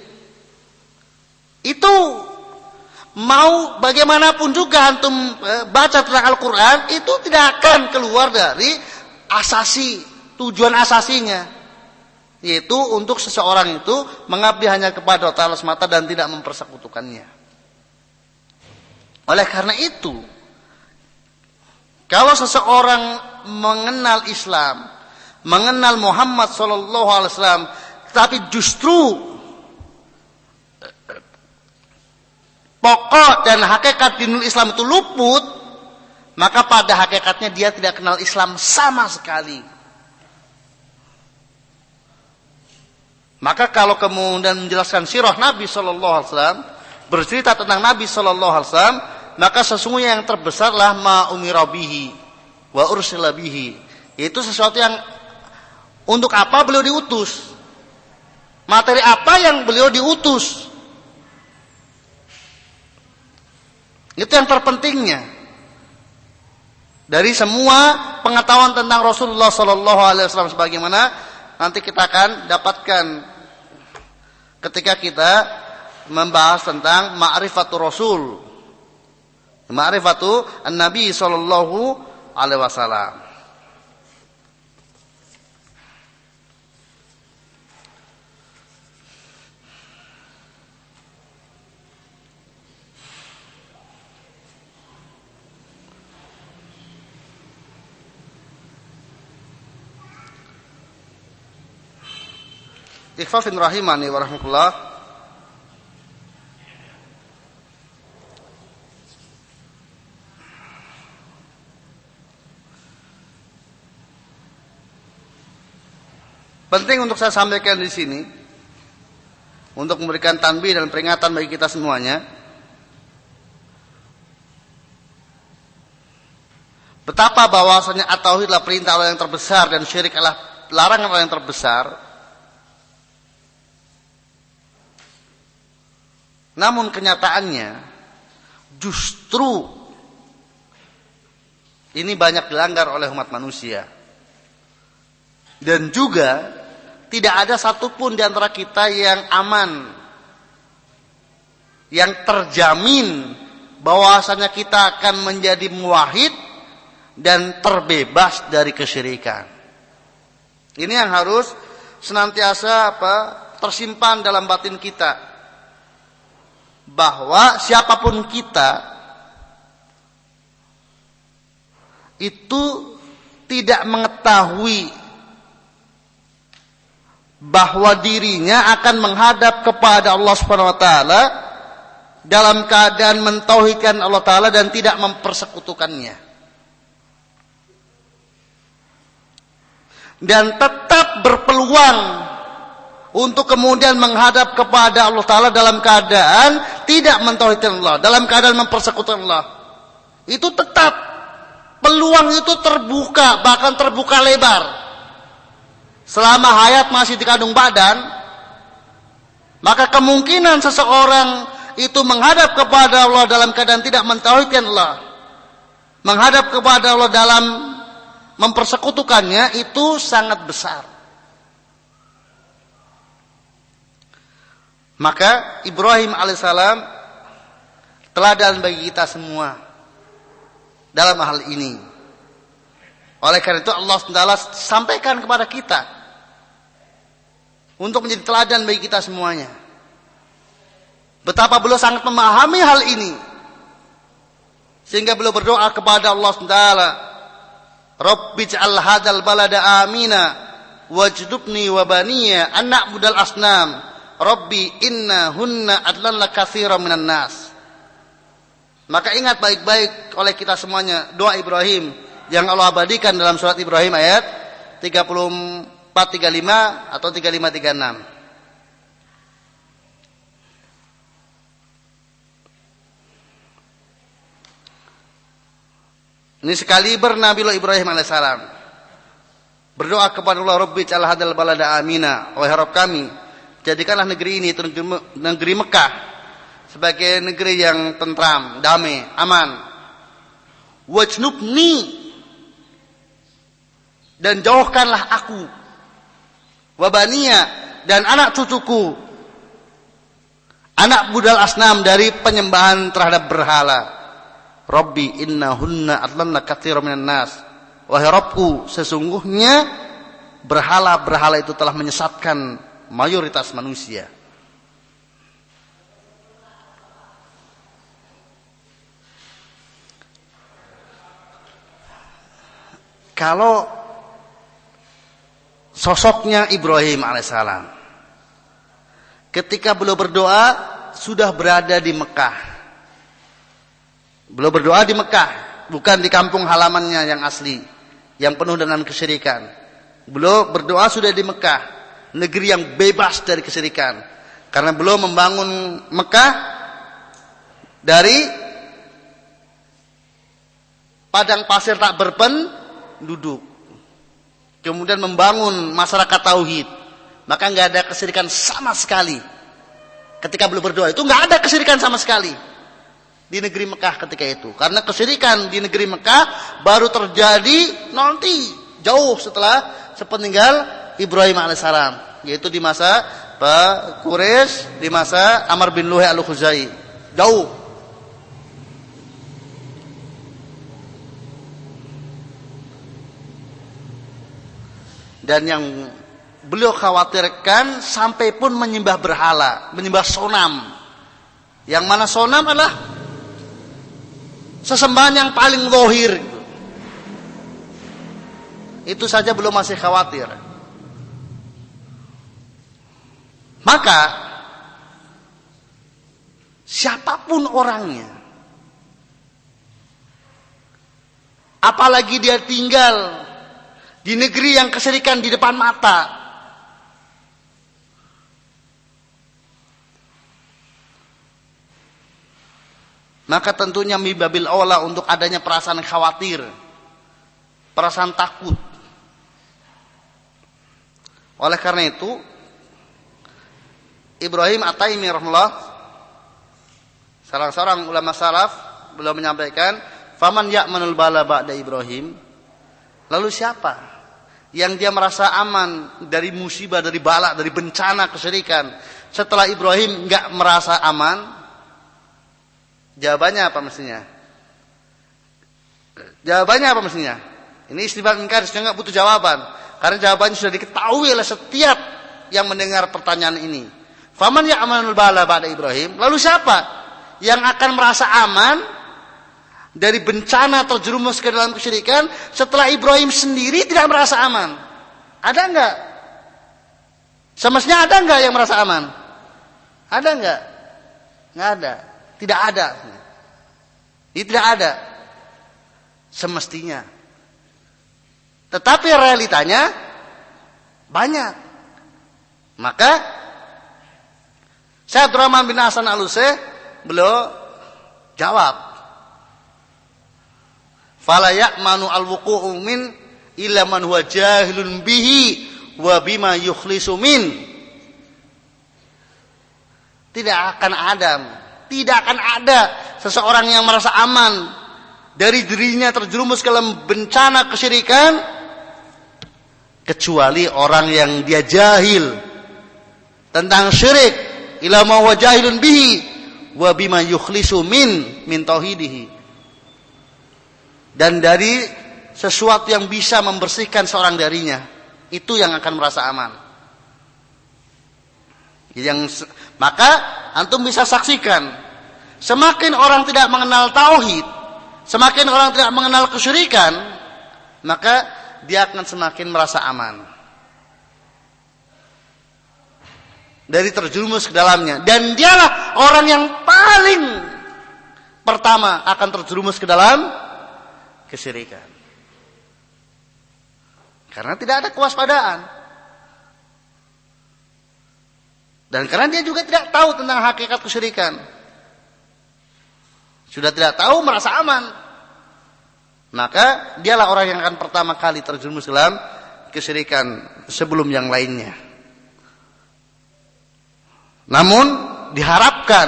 Itu mau bagaimanapun juga antum baca tentang Al-Quran, itu tidak akan keluar dari asasi, tujuan asasinya, yaitu untuk seseorang itu mengabdi hanya kepada Allah Ta'ala semata dan tidak mempersekutukannya. Oleh karena itu, kalau seseorang mengenal Islam, mengenal Muhammad SAW, tapi justru pokok dan hakikat dinul Islam itu luput, maka pada hakikatnya dia tidak kenal Islam sama sekali. Maka kalau kemudian menjelaskan sirah Nabi SAW, bercerita tentang Nabi SAW, maka sesungguhnya yang terbesarlah ma umira bihi wa ursila bihi, yaitu sesuatu yang untuk apa beliau diutus, materi apa yang beliau diutus. Itu yang terpentingnya dari semua pengetahuan tentang Rasulullah SAW, sebagaimana nanti kita akan dapatkan ketika kita membahas tentang ma'rifatul Rasul, ma'rifatu an-Nabi sallallahu alaihi wasallam. Ikhwafin rahimani wa rahmatullah. Penting untuk saya sampaikan di sini, untuk memberikan tanbih dan peringatan bagi kita semuanya, betapa bahwasanya at-tauhid adalah perintah Allah yang terbesar dan syirik adalah larangan Allah yang terbesar. Namun kenyataannya justru ini banyak dilanggar oleh umat manusia. Dan juga tidak ada satupun di antara kita yang aman, yang terjamin bahwasanya kita akan menjadi muwahhid dan terbebas dari kesyirikan. Ini yang harus senantiasa tersimpan dalam batin kita, bahwa siapapun kita itu tidak mengetahui bahwa dirinya akan menghadap kepada Allah Subhanahu wa taala dalam keadaan mentauhidkan Allah taala dan tidak mempersekutukannya. Dan tetap berpeluang untuk kemudian menghadap kepada Allah taala dalam keadaan tidak mentauhidkan Allah, dalam keadaan mempersekutukan Allah. Itu tetap peluang itu terbuka, bahkan terbuka lebar. Selama hayat masih dikandung badan, maka kemungkinan seseorang itu menghadap kepada Allah dalam keadaan tidak mentauhidkan Allah, menghadap kepada Allah dalam mempersekutukannya, itu sangat besar. Maka Ibrahim alaihissalam teladan bagi kita semua dalam hal ini. Oleh karena itu Allah SWT sampaikan kepada kita untuk menjadi teladan bagi kita semuanya. Betapa beliau sangat memahami hal ini, sehingga beliau berdoa kepada Allah SWT, Rabbij'al hadzal balada amina wajdubni wa baniya an na'budal asnam Rabbi innahunna adlalna katsiran minan nas. Maka ingat baik-baik oleh kita semuanya doa Ibrahim yang Allah abadikan dalam surat Ibrahim ayat 34 35 atau 35 36. Ini sekali Nabi Ibrahim alaihissalam berdoa kepada Allah, Rabbi ja'al hadzal balada amina, wahai Rabb kami, jadikanlah negeri ini, itu negeri Mekah, sebagai negeri yang tentram, damai, aman. Wajnubni, dan jauhkanlah aku, wabaniya, dan anak cucuku, anak budal asnam, dari penyembahan terhadap berhala. Rabbi innahunna adlanna katsiran minan nas. Wahai Rabbku, sesungguhnya berhala-berhala itu telah menyesatkan mayoritas manusia. Kalau sosoknya Ibrahim alaihissalam, ketika beliau berdoa sudah berada di Mekah. Beliau berdoa di Mekah, bukan di kampung halamannya yang asli, yang penuh dengan kesyirikan. Beliau berdoa sudah di Mekah, negeri yang bebas dari kesyirikan. Karena beliau membangun Mekah dari padang pasir tak berpenduduk. Kemudian membangun masyarakat tauhid. Maka nggak ada kesyirikan sama sekali. Ketika beliau berdoa itu nggak ada kesyirikan sama sekali di negeri Mekah ketika itu. Karena kesyirikan di negeri Mekah baru terjadi nanti jauh setelah sepeninggal Ibrahim alaihissalam, yaitu di masa Quraisy, di masa Amr bin Luhai al-Khuzai. Jauh. Dan yang beliau khawatirkan sampai pun menyembah berhala, menyembah sonam. Yang mana sonam adalah sesembahan yang paling zahir. Itu saja belum masih khawatir. Maka siapapun orangnya, apalagi dia tinggal di negeri yang kesyirikan di depan mata, maka tentunya mibabil aula untuk adanya perasaan khawatir, perasaan takut. Oleh karena itu, Ibrahim At-Taimi rahimahullah, salah seorang ulama salaf, beliau menyampaikan, "Faman ya'manul bala ba'da Ibrahim?" Lalu siapa yang dia merasa aman dari musibah, dari bala, dari bencana kesyirikan setelah Ibrahim enggak merasa aman? Jawabannya apa mestinya? Jawabannya apa mestinya? Ini istifham ingkar, enggak butuh jawaban. Karena jawabannya sudah diketahui oleh setiap yang mendengar pertanyaan ini. Faman ya'manul bala ba'da Ibrahim? Lalu siapa yang akan merasa aman dari bencana terjerumus ke dalam kesyirikan setelah Ibrahim sendiri tidak merasa aman? Ada enggak? Semestinya ada enggak yang merasa aman? Ada enggak? Enggak ada. Tidak ada. Ini tidak ada. Semestinya. Tetapi realitanya banyak. Maka Syekh Abdurrahman bin Hasan Al-Utsaimin beliau jawab, fala ya'manu al-wuqu'u min illa man huwa jahilun bihi wa bima yukhlisu min. Tidak akan ada seseorang yang merasa aman dari dirinya terjerumus ke dalam bencana kesyirikan kecuali orang yang dia jahil tentang syirik, illa ma huwa jahilun bihi wa bima yukhlisu min tauhidihi, dan dari sesuatu yang bisa membersihkan seorang darinya, itu yang akan merasa aman. Maka antum bisa saksikan, semakin orang tidak mengenal tauhid, semakin orang tidak mengenal kesyirikan, maka dia akan semakin merasa aman dari terjerumus ke dalamnya. Dan dialah orang yang paling pertama akan terjerumus ke dalam kesyirikan. Karena tidak ada kewaspadaan. Dan karena dia juga tidak tahu tentang hakikat kesyirikan. Sudah tidak tahu, merasa aman. Maka dialah orang yang akan pertama kali terjerumus dalam kesyirikan sebelum yang lainnya. Namun diharapkan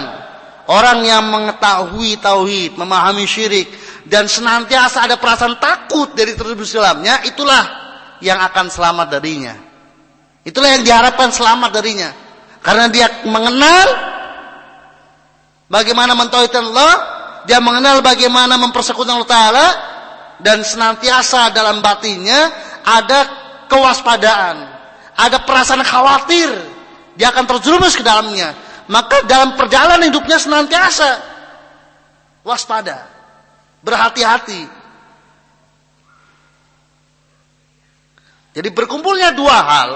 orang yang mengetahui tauhid, memahami syirik, dan senantiasa ada perasaan takut dari terjerumus dalamnya, itulah yang akan selamat darinya. Itulah yang diharapkan selamat darinya. Karena dia mengenal bagaimana mentauhidkan Allah, dia mengenal bagaimana mempersekutukan Allah Ta'ala, dan senantiasa dalam batinnya ada kewaspadaan, ada perasaan khawatir, dia akan terjerumus ke dalamnya. Maka dalam perjalanan hidupnya senantiasa waspada, berhati-hati. Jadi berkumpulnya dua hal,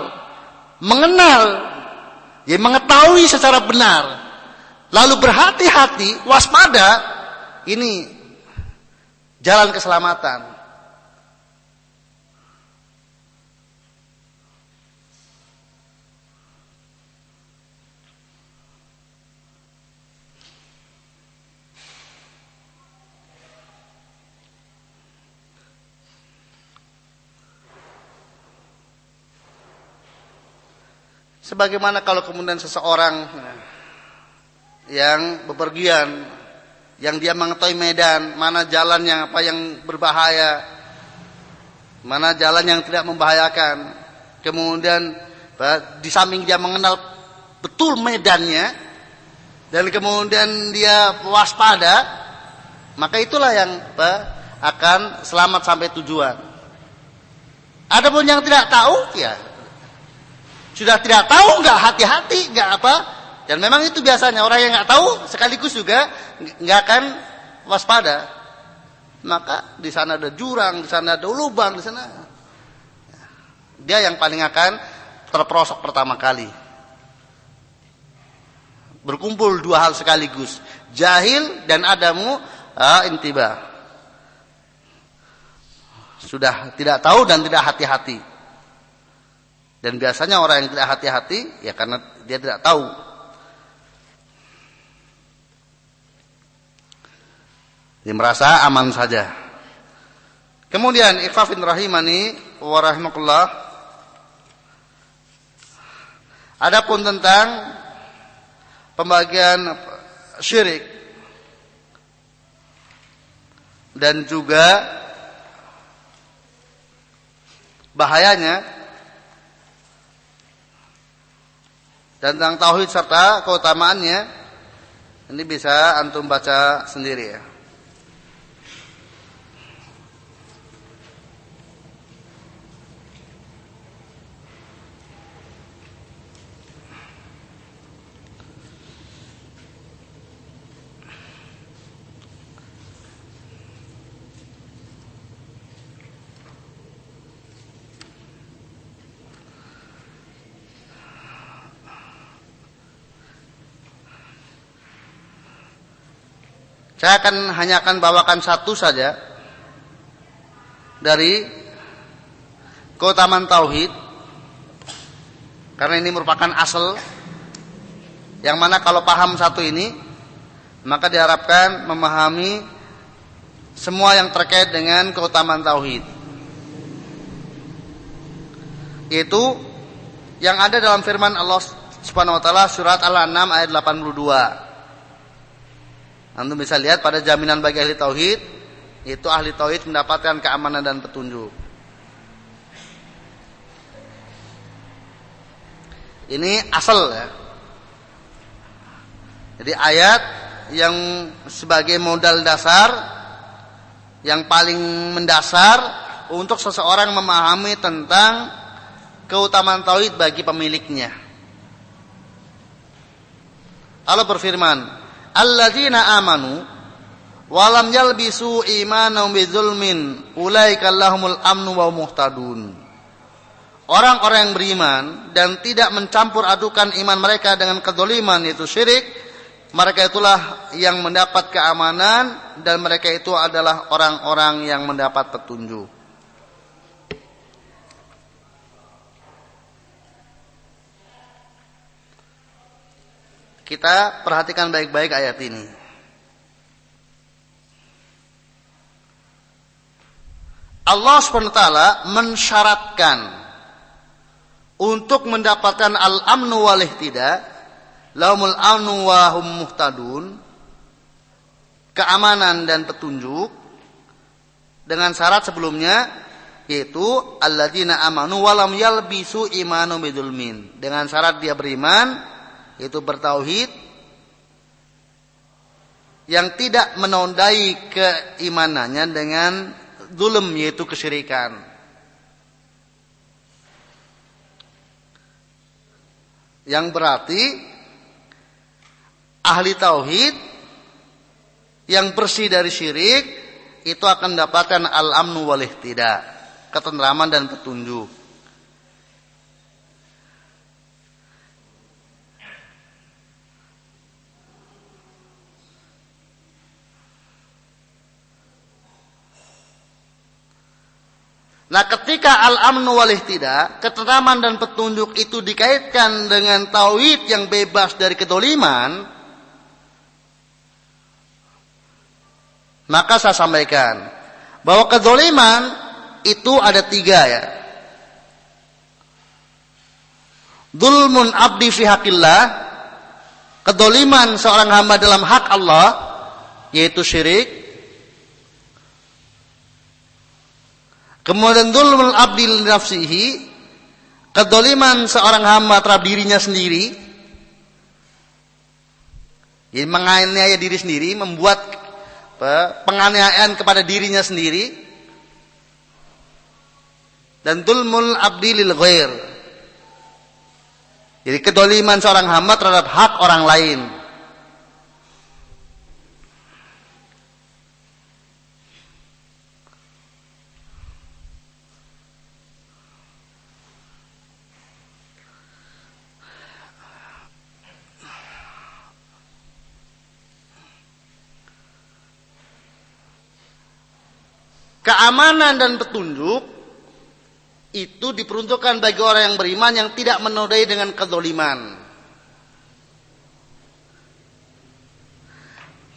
mengenal, ya mengetahui secara benar, lalu berhati-hati, waspada, ini jalan keselamatan. Sebagaimana kalau kemudian seseorang yang bepergian, yang dia mengetahui medan, mana jalan yang berbahaya, mana jalan yang tidak membahayakan, kemudian di samping dia mengenal betul medannya, dan kemudian dia waspada, maka itulah yang akan selamat sampai tujuan. Adapun yang tidak tahu, ya sudah tidak tahu, nggak hati-hati, nggak apa. Dan memang itu biasanya orang yang nggak tahu sekaligus juga nggak akan waspada. Maka di sana ada jurang, di sana ada lubang, di sana dia yang paling akan terperosok pertama kali. Berkumpul dua hal sekaligus, jahil dan adamu intiba. Sudah tidak tahu dan tidak hati-hati. Dan biasanya orang yang tidak hati-hati, ya karena dia tidak tahu. Dia merasa aman saja. Kemudian ikhwafin rahimani wa rahimakumullah, adapun tentang pembagian syirik dan juga bahayanya, dan tentang tauhid serta keutamaannya, ini bisa antum baca sendiri ya. Saya hanya akan bawakan satu saja dari keutamaan tauhid, karena ini merupakan asal yang mana kalau paham satu ini, maka diharapkan memahami semua yang terkait dengan keutamaan tauhid, yaitu yang ada dalam firman Allah Subhanahu wa taala surat Al-An'am ayat 82. Antum bisa lihat pada jaminan bagi ahli tauhid, yaitu ahli tauhid mendapatkan keamanan dan petunjuk. Ini asal ya. Jadi ayat yang sebagai modal dasar, yang paling mendasar untuk seseorang memahami tentang keutamaan tauhid bagi pemiliknya. Allah berfirman, alladzina amanu wa lam yalbisu imanahum bidzulmin ulaika lahumul amnu wa muhtadun. Orang-orang yang beriman dan tidak mencampur adukan iman mereka dengan kedzaliman, yaitu syirik, mereka itulah yang mendapat keamanan dan mereka itu adalah orang-orang yang mendapat petunjuk. Kita perhatikan baik-baik ayat ini. Allah SWT mensyaratkan untuk mendapatkan al-amnu wal ihtida, lahumul amnu wa hum muhtadun, keamanan dan petunjuk dengan syarat sebelumnya, yaitu alladzina amanu walam yalbisu imanu bidzulmin. Dengan syarat dia beriman, yaitu bertauhid, yang tidak menodai keimanannya dengan zulm, yaitu kesyirikan. Yang berarti ahli tauhid yang bersih dari syirik itu akan mendapatkan al-amnu wal ihtida, ketentraman dan petunjuk. Nah, ketika al-amnu wal ihtida, ketentraman dan petunjuk itu dikaitkan dengan tauhid yang bebas dari kedoliman, maka saya sampaikan bahwa kedoliman itu ada 3 ya. Dzulmun abdi fi haqqillah, kedoliman seorang hamba dalam hak Allah, yaitu syirik. Kemudian dzulmul abdi li nafsihi, kedoliman seorang hamba terhadap dirinya sendiri. Jadi menganiaya diri sendiri, membuat penganiayaan kepada dirinya sendiri. Dan dzulmul abdi lil ghair, jadi kedoliman seorang hamba terhadap hak orang lain. Keamanan dan petunjuk itu diperuntukkan bagi orang yang beriman yang tidak menodai dengan kedzaliman.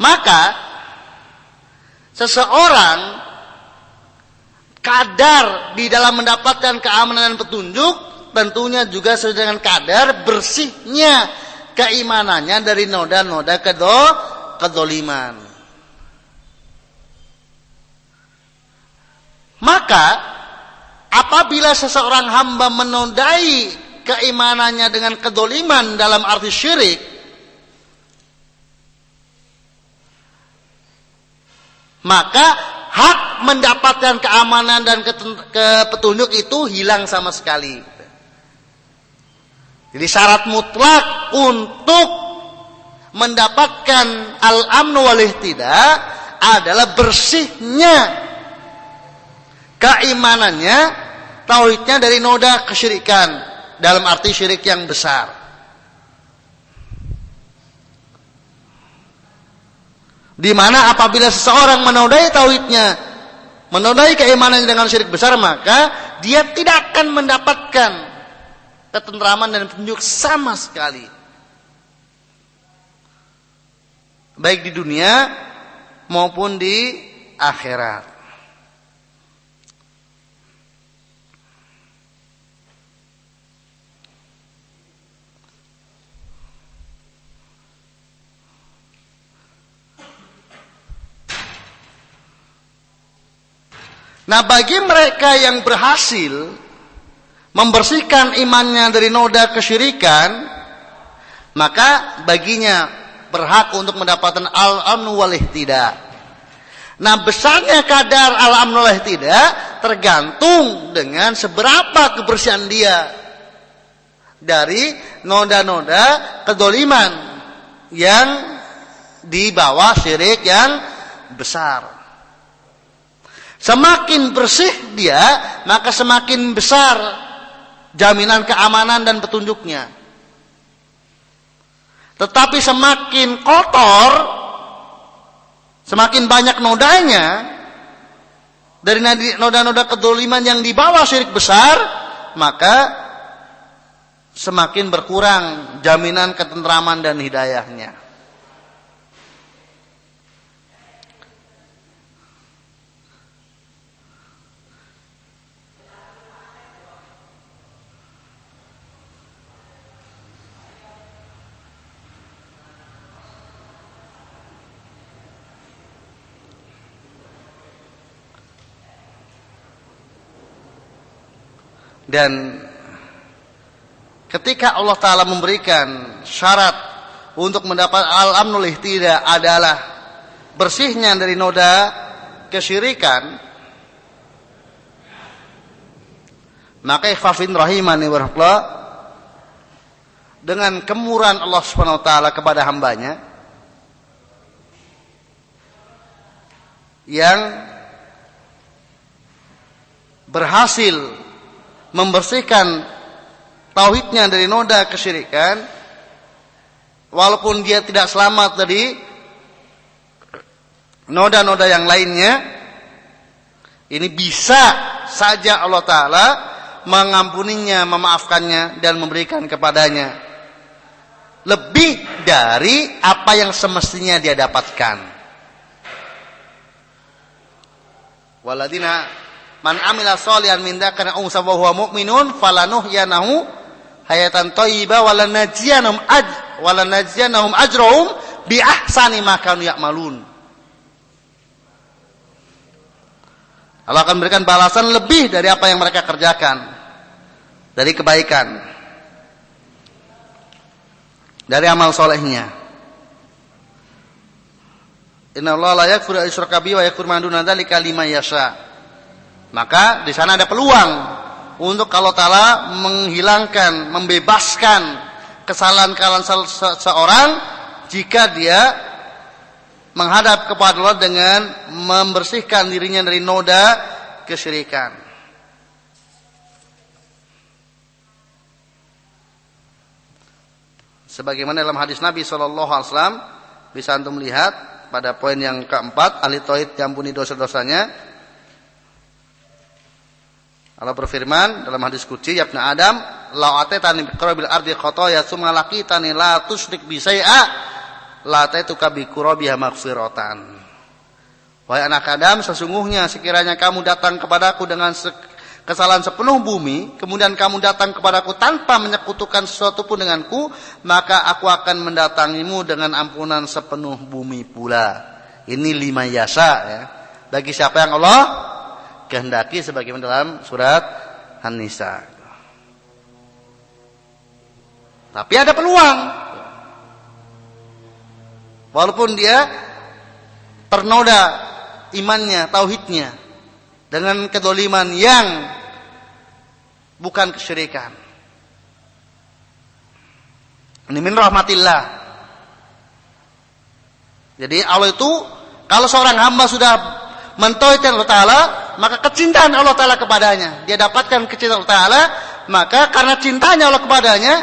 Maka seseorang kadar di dalam mendapatkan keamanan dan petunjuk tentunya juga sesuai dengan kadar bersihnya keimanannya dari noda-noda kedzaliman. Maka apabila seseorang hamba menodai keimanannya dengan kedzaliman dalam arti syirik, maka hak mendapatkan keamanan dan petunjuk itu hilang sama sekali. Jadi syarat mutlak untuk mendapatkan al-amnu wal ihtida adalah bersihnya keimanannya, tauhidnya dari noda kesyirikan dalam arti syirik yang besar. Di mana apabila seseorang menodai tauhidnya, menodai keimanannya dengan syirik besar, maka dia tidak akan mendapatkan ketentraman dan petunjuk sama sekali, baik di dunia maupun di akhirat. Nah, bagi mereka yang berhasil membersihkan imannya dari noda kesyirikan, maka baginya berhak untuk mendapatkan al-amnu wal ihtida. Nah, besarnya kadar al-amnu wal ihtida tergantung dengan seberapa kebersihan dia dari noda-noda kedzaliman yang di bawah syirik yang besar. Semakin bersih dia, maka semakin besar jaminan keamanan dan petunjuknya. Tetapi semakin kotor, semakin banyak nodanya dari noda-noda kedzaliman yang di bawah syirik besar, maka semakin berkurang jaminan ketentraman dan hidayahnya. Dan ketika Allah Ta'ala memberikan syarat untuk mendapat al-amnul ihtida adalah bersihnya dari noda kesyirikan, maka ikhwafin rahimani warahmatullah, dengan kemurahan Allah Subhanahu wa taala kepada hambanya yang berhasil membersihkan tauhidnya dari noda kesyirikan, walaupun dia tidak selamat dari noda-noda yang lainnya, ini bisa saja Allah Ta'ala mengampuninya, memaafkannya, dan memberikan kepadanya lebih dari apa yang semestinya dia dapatkan. Waladina man amila sholihan min dzakarin aw unsa wa huwa mu'minun falanuhyanahu hayatan thayyibah walanajziyanahum ajrahum bi ahsani ma kanu ya'malun. Allah akan memberikan balasan lebih dari apa yang mereka kerjakan dari kebaikan, dari amal solehnya. Inna Allah la yaghfiru an yushraka bihi wa yaghfiru ma duna dzalika liman yasha. Maka di sana ada peluang untuk kalau Ta'ala menghilangkan, membebaskan kesalahan-kesalahan seseorang jika dia menghadap kepada Allah dengan membersihkan dirinya dari noda kesyirikan. Sebagaimana dalam hadis Nabi SAW, bisa antum lihat pada poin yang keempat, ahli tauhid diampuni dosa-dosanya. Allah berfirman dalam hadis qudsi, ya ibnu Adam, la atatani bi qurabil ardi khotaya tsumma laqitani la tusyrik bi syai'a la taituka bi qurabiha maghfiratan. Wahai anak Adam, sesungguhnya sekiranya kamu datang kepadaku dengan kesalahan sepenuh bumi, kemudian kamu datang kepadaku tanpa menyekutukan sesuatu pun denganku, maka aku akan mendatangimu dengan ampunan sepenuh bumi pula. Ini lima yasa ya. Bagi siapa yang Allah kehendaki, sebagaimana dalam surat An-Nisa. Tapi ada peluang. Walaupun dia ternoda imannya, tauhidnya dengan kedoliman yang bukan kesyirikan. Ini min rahmatillah. Jadi Allah itu, kalau seorang hamba sudah mentauhidkan Allah Ta'ala, maka kecintaan Allah Ta'ala kepadanya, dia dapatkan kecintaan Allah Ta'ala, maka karena cintanya Allah kepadanya,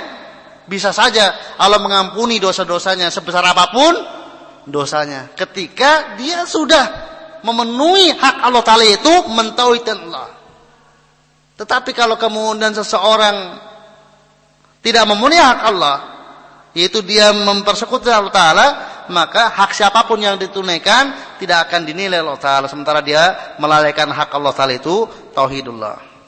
bisa saja Allah mengampuni dosa-dosanya sebesar apapun dosanya, ketika dia sudah memenuhi hak Allah Ta'ala, itu mentauhidkan Allah. Tetapi kalau kemudian seseorang tidak memenuhi hak Allah, yaitu dia mempersekutukan Allah Ta'ala, maka hak siapapun yang ditunaikan tidak akan dinilai Allah Ta'ala, sementara dia melalaikan hak Allah Ta'ala, itu tauhidullah.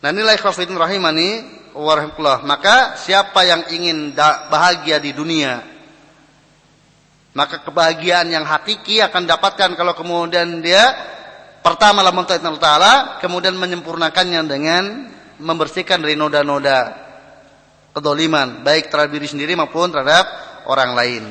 Nah, inilah ikhwafidin rahimani warahmatullah. Maka siapa yang ingin bahagia di dunia, maka kebahagiaan yang hakiki akan dapatkan kalau kemudian dia pertama lah mentauhidkan Allah Ta'ala, kemudian menyempurnakannya dengan membersihkan dari noda-noda kedoliman, baik terhadap diri sendiri maupun terhadap orang lain.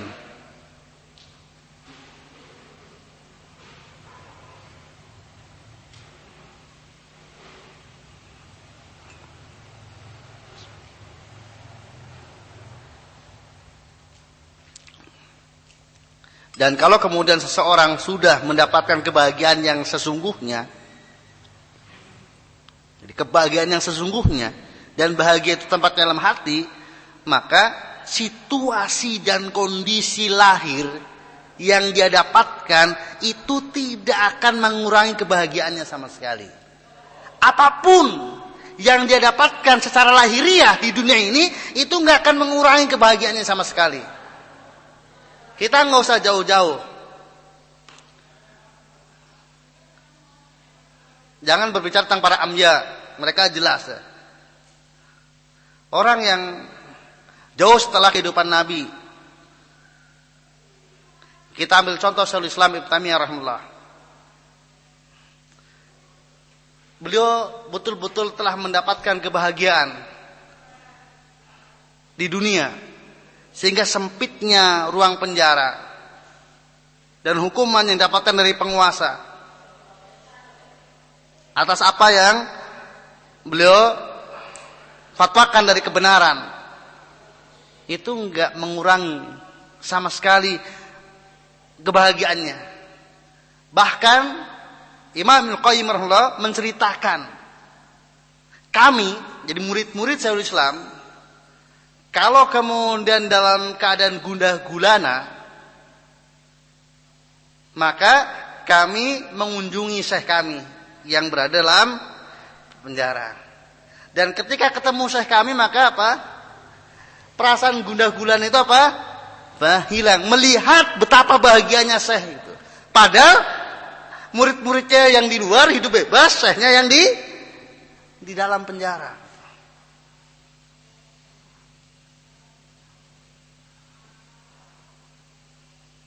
Dan kalau kemudian seseorang sudah mendapatkan kebahagiaan yang sesungguhnya, jadi kebahagiaan yang sesungguhnya, dan bahagia itu tempatnya dalam hati, maka situasi dan kondisi lahir yang dia dapatkan itu tidak akan mengurangi kebahagiaannya sama sekali. Apapun yang dia dapatkan secara lahiriah di dunia ini, itu nggak akan mengurangi kebahagiaannya sama sekali. Kita nggak usah jauh-jauh. Jangan berbicara tentang para ambiya, mereka jelas. Orang yang jauh setelah kehidupan Nabi, Kita ambil contoh Syekhul Islam Ibnu Taimiyah rahimahullah. Beliau betul-betul telah mendapatkan kebahagiaan di dunia, sehingga sempitnya ruang penjara dan hukuman yang didapatkan dari penguasa atas apa yang beliau fatwakan dari kebenaran, itu enggak mengurangi sama sekali kebahagiaannya. Bahkan Imam Ibnu Qayyim rahimahullah menceritakan, kami jadi murid-murid Syekhul Islam, kalau kemudian dalam keadaan gundah gulana, maka kami mengunjungi syekh kami yang berada dalam penjara. Dan ketika ketemu syekh kami, maka apa? Perasaan gundah gulana itu apa? Hilang. Melihat betapa bahagianya syekh itu. Padahal murid-muridnya yang di luar hidup bebas, syekhnya yang di dalam penjara.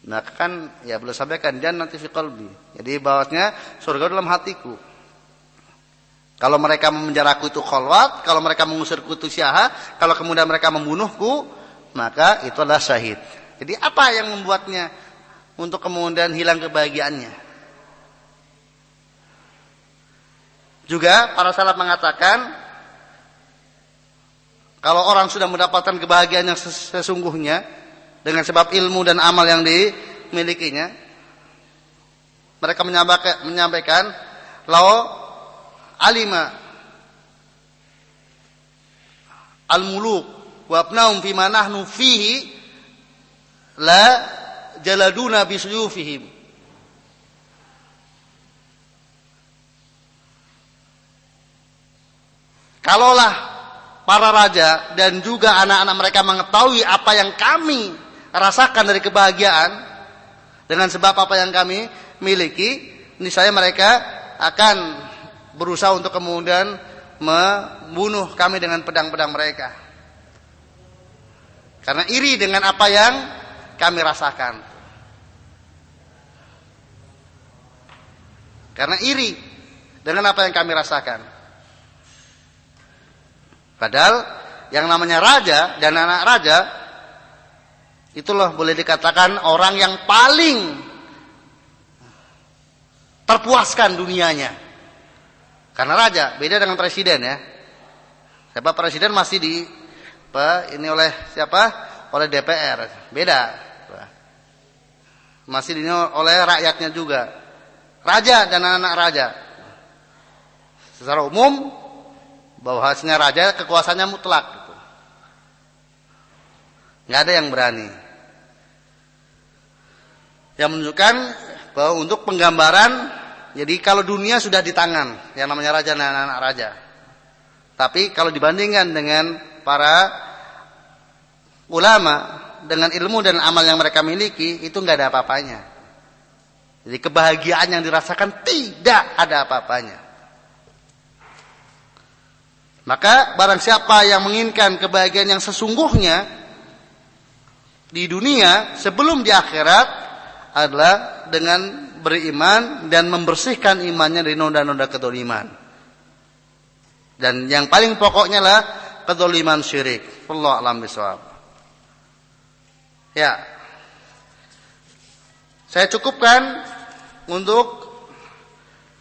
Nah kan ya belum sampaikan jannati fi qalbi. Jadi bahwasanya surga dalam hatiku. Kalau mereka memenjaraku itu khalwat, kalau mereka mengusirku itu syaha, kalau kemudian mereka membunuhku, maka itu adalah syahid. Jadi apa yang membuatnya untuk kemudian hilang kebahagiaannya? Juga para salaf mengatakan, kalau orang sudah mendapatkan kebahagiaan yang sesungguhnya dengan sebab ilmu dan amal yang dimilikinya, mereka menyampaikan, lau alima al-muluk wa abnaum fima nahnu fihi la jaladuna bisuyufihim. Kalaulah para raja dan juga anak-anak mereka mengetahui apa yang kami rasakan dari kebahagiaan dengan sebab apa yang kami miliki, niscaya mereka akan berusaha untuk kemudian membunuh kami dengan pedang-pedang mereka. Karena iri dengan apa yang kami rasakan. Karena iri dengan apa yang kami rasakan. Padahal yang namanya raja dan anak raja, itulah boleh dikatakan orang yang paling terpuaskan dunianya. Karena raja beda dengan presiden ya. Sebab presiden masih ini oleh siapa? Oleh DPR. Beda. Masih ini oleh rakyatnya juga. Raja dan anak raja. Secara umum bahwasanya raja kekuasaannya mutlak gitu. Nggak ada yang berani. Yang menunjukkan bahwa untuk penggambaran, jadi kalau dunia sudah di tangan yang namanya raja dan anak raja. Tapi kalau dibandingkan dengan para ulama dengan ilmu dan amal yang mereka miliki, itu nggak ada apa-apanya. Jadi kebahagiaan yang dirasakan tidak ada apa-apanya. Maka barang siapa yang menginginkan kebahagiaan yang sesungguhnya di dunia sebelum di akhirat, adalah dengan beriman dan membersihkan imannya dari noda-noda kedzaliman. Dan yang paling pokoknya adalah kedzaliman syirik. Wallahu a'lam bishawab. Ya. Saya cukupkan untuk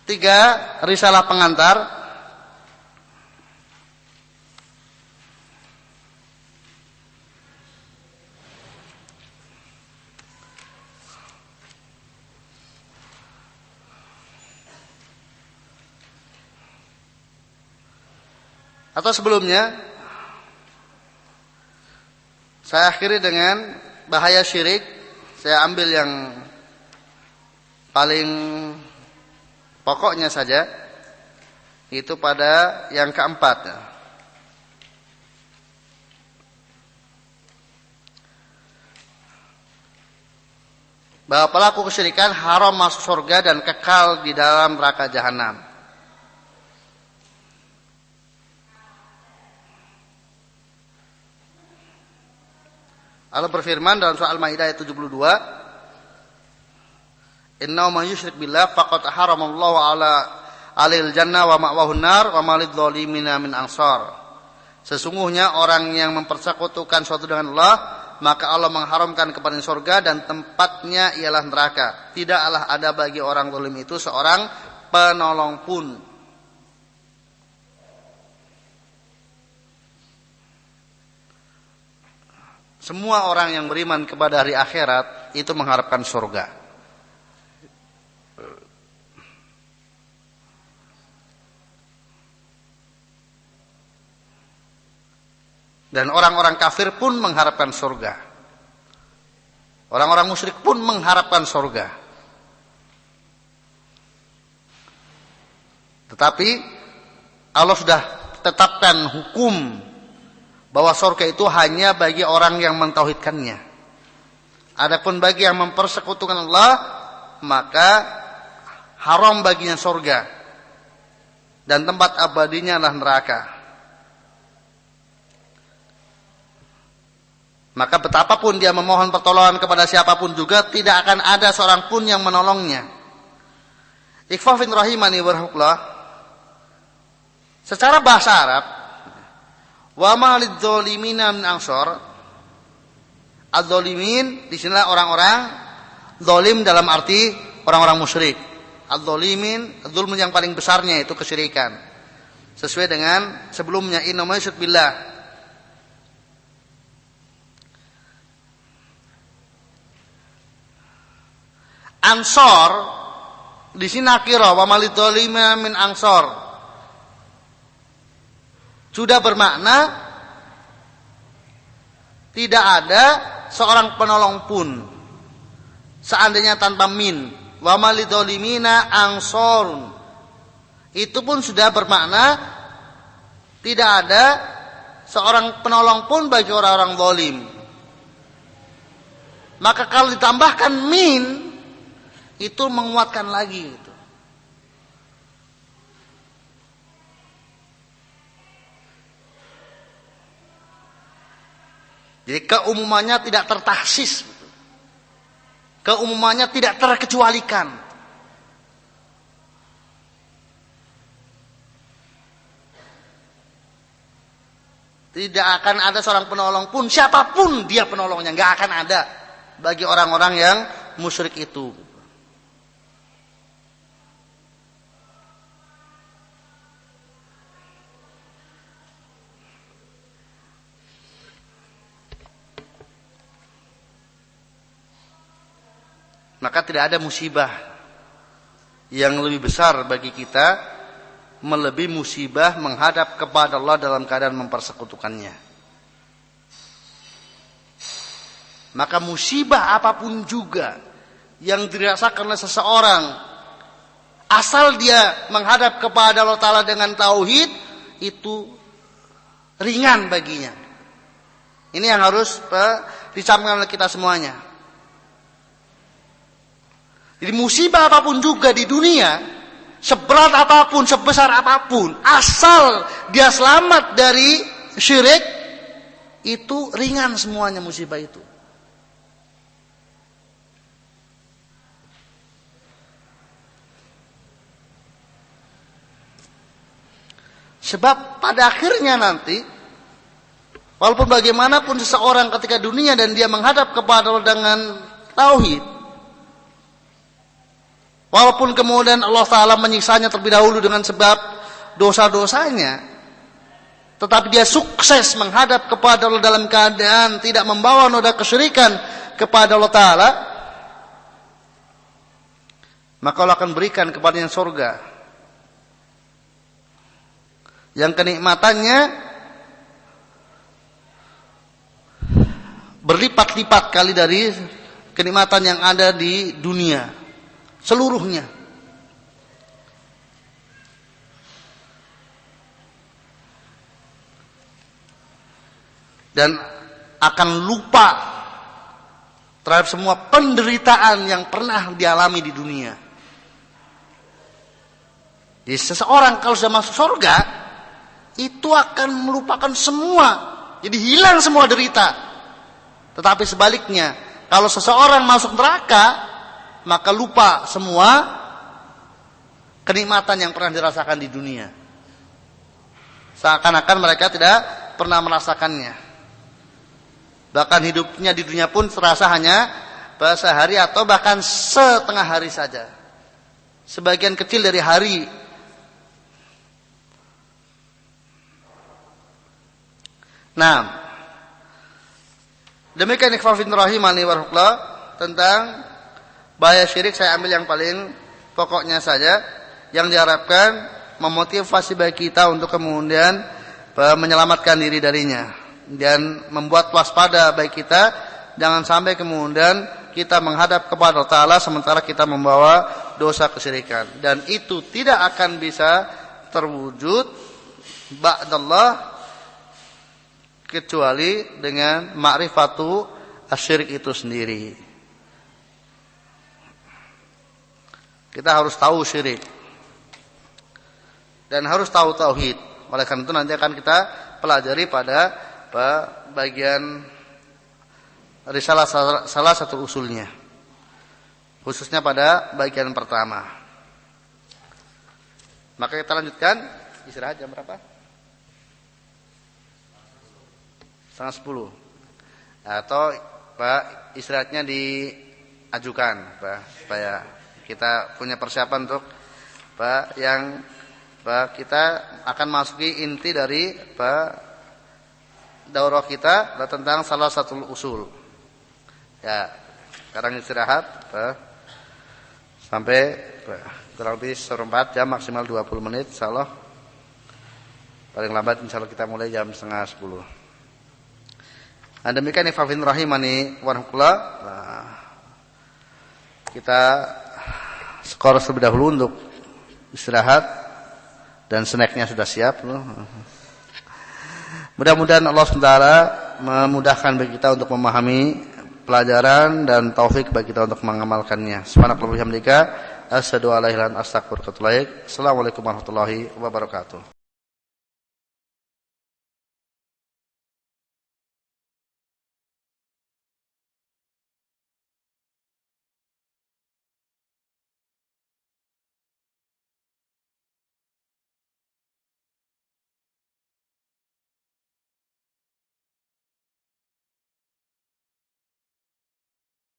3 risalah pengantar. Atau sebelumnya saya akhiri dengan bahaya syirik. Saya ambil yang paling pokoknya saja, itu pada yang keempat. Bahwa pelaku kesyirikan haram masuk surga dan kekal di dalam neraka jahanam. Allah berfirman dalam surah Al-Maidah ayat 72, Innahu may yusyrik billah faqad haramallahu alal jannah wa ma'wahu nar wa malidz zalimina min ansar. Sesungguhnya orang yang mempersekutukan suatu dengan Allah, maka Allah mengharamkan kepadanya surga dan tempatnya ialah neraka. Tidaklah ada bagi orang zalim itu seorang penolong pun. Semua orang yang beriman kepada hari akhirat itu mengharapkan surga. Dan orang-orang kafir pun mengharapkan surga. Orang-orang musyrik pun mengharapkan surga. Tetapi Allah sudah tetapkan hukum bahwa surga itu hanya bagi orang yang mentauhidkannya. Adapun bagi yang mempersekutukan Allah, maka haram baginya surga dan tempat abadinya adalah neraka. Maka betapapun dia memohon pertolongan kepada siapapun juga tidak akan ada seorang pun yang menolongnya. Ikhwafin rahimani warahmatullah. Secara bahasa Arab, wa ma lidzalimina min ansar. Adz-dzalimin di sinilah orang-orang zalim dalam arti orang-orang musyrik. Adz-dzalimin, zulm yang paling besarnya itu kesyirikan. Sesuai dengan sebelumnya innamal yusyrik billah. Ansor di sini nakira wa ma lidzalimina min ansor. Sudah bermakna tidak ada seorang penolong pun seandainya tanpa min. Wa ma lidzalimina ansorun, itu pun sudah bermakna tidak ada seorang penolong pun bagi orang-orang zalim. Maka kalau ditambahkan min, itu menguatkan lagi gitu. Jadi keumumannya tidak tertaksis, keumumannya tidak terkecualikan. Tidak akan ada seorang penolong pun, siapapun dia penolongnya, nggak akan ada bagi orang-orang yang musyrik itu. Maka tidak ada musibah yang lebih besar bagi kita melebihi musibah menghadap kepada Allah dalam keadaan mempersekutukannya. Maka musibah apapun juga yang dirasakan oleh seseorang, asal dia menghadap kepada Allah Ta'ala dengan tauhid, itu ringan baginya. Ini yang harus dicamkan oleh kita semuanya. Jadi musibah apapun juga di dunia, seberat apapun, sebesar apapun, asal dia selamat dari syirik, itu ringan semuanya musibah itu. Sebab pada akhirnya nanti, walaupun bagaimanapun seseorang ketika dunia dan dia menghadap kepada Allah dengan tauhid, walaupun kemudian Allah Ta'ala menyiksanya terlebih dahulu dengan sebab dosa-dosanya, tetapi dia sukses menghadap kepada Allah dalam keadaan tidak membawa noda kesyirikan kepada Allah Ta'ala, maka Allah akan berikan kepadanya surga yang kenikmatannya berlipat-lipat kali dari kenikmatan yang ada di dunia seluruhnya. Dan akan lupa terhadap semua penderitaan yang pernah dialami di dunia. Jadi seseorang kalau sudah masuk surga, itu akan melupakan semua, jadi hilang semua derita. Tetapi sebaliknya, kalau seseorang masuk neraka, maka lupa semua kenikmatan yang pernah dirasakan di dunia. Seakan-akan mereka tidak pernah merasakannya. Bahkan hidupnya di dunia pun terasa hanya sehari atau bahkan setengah hari saja. Sebagian kecil dari hari. Nah, demikian ikhwan fillah rahimani wa rahmatullah tentang bahaya syirik. Saya ambil yang paling pokoknya saja, yang diharapkan memotivasi bagi kita untuk kemudian menyelamatkan diri darinya dan membuat waspada bagi kita, jangan sampai kemudian kita menghadap kepada Allah Ta'ala sementara kita membawa dosa kesyirikan, dan itu tidak akan bisa terwujud ba'dallah kecuali dengan ma'rifatu asyirik itu sendiri. Kita harus tahu syirik dan harus tahu tauhid. Oleh karena itu nanti akan kita pelajari pada bagian risalah salah satu usulnya, khususnya pada bagian pertama. Maka kita lanjutkan. Istirahat jam berapa? 9:30. Atau istirahatnya diajukan supaya kita punya persiapan untuk yang kita akan masuki inti dari daurah kita tentang salah satu usul. Ya, sekarang istirahat sampai kurang lebih 1/4 jam, maksimal 20 menit insyaallah. Paling lambat insyaallah kita mulai jam 9:30. Nah, demikian ikhwan rahimani wa rahmatullah. Kita skor terlebih dahulu untuk istirahat dan snacknya sudah siap. Mudah-mudahan Allah SWT memudahkan bagi kita untuk memahami pelajaran dan taufik bagi kita untuk mengamalkannya. Subhanakallahumma wa bihamdika asyhadu an la ilaha illa anta astaghfiruka wa atubu ilaik. Assalamualaikum warahmatullahi wabarakatuh.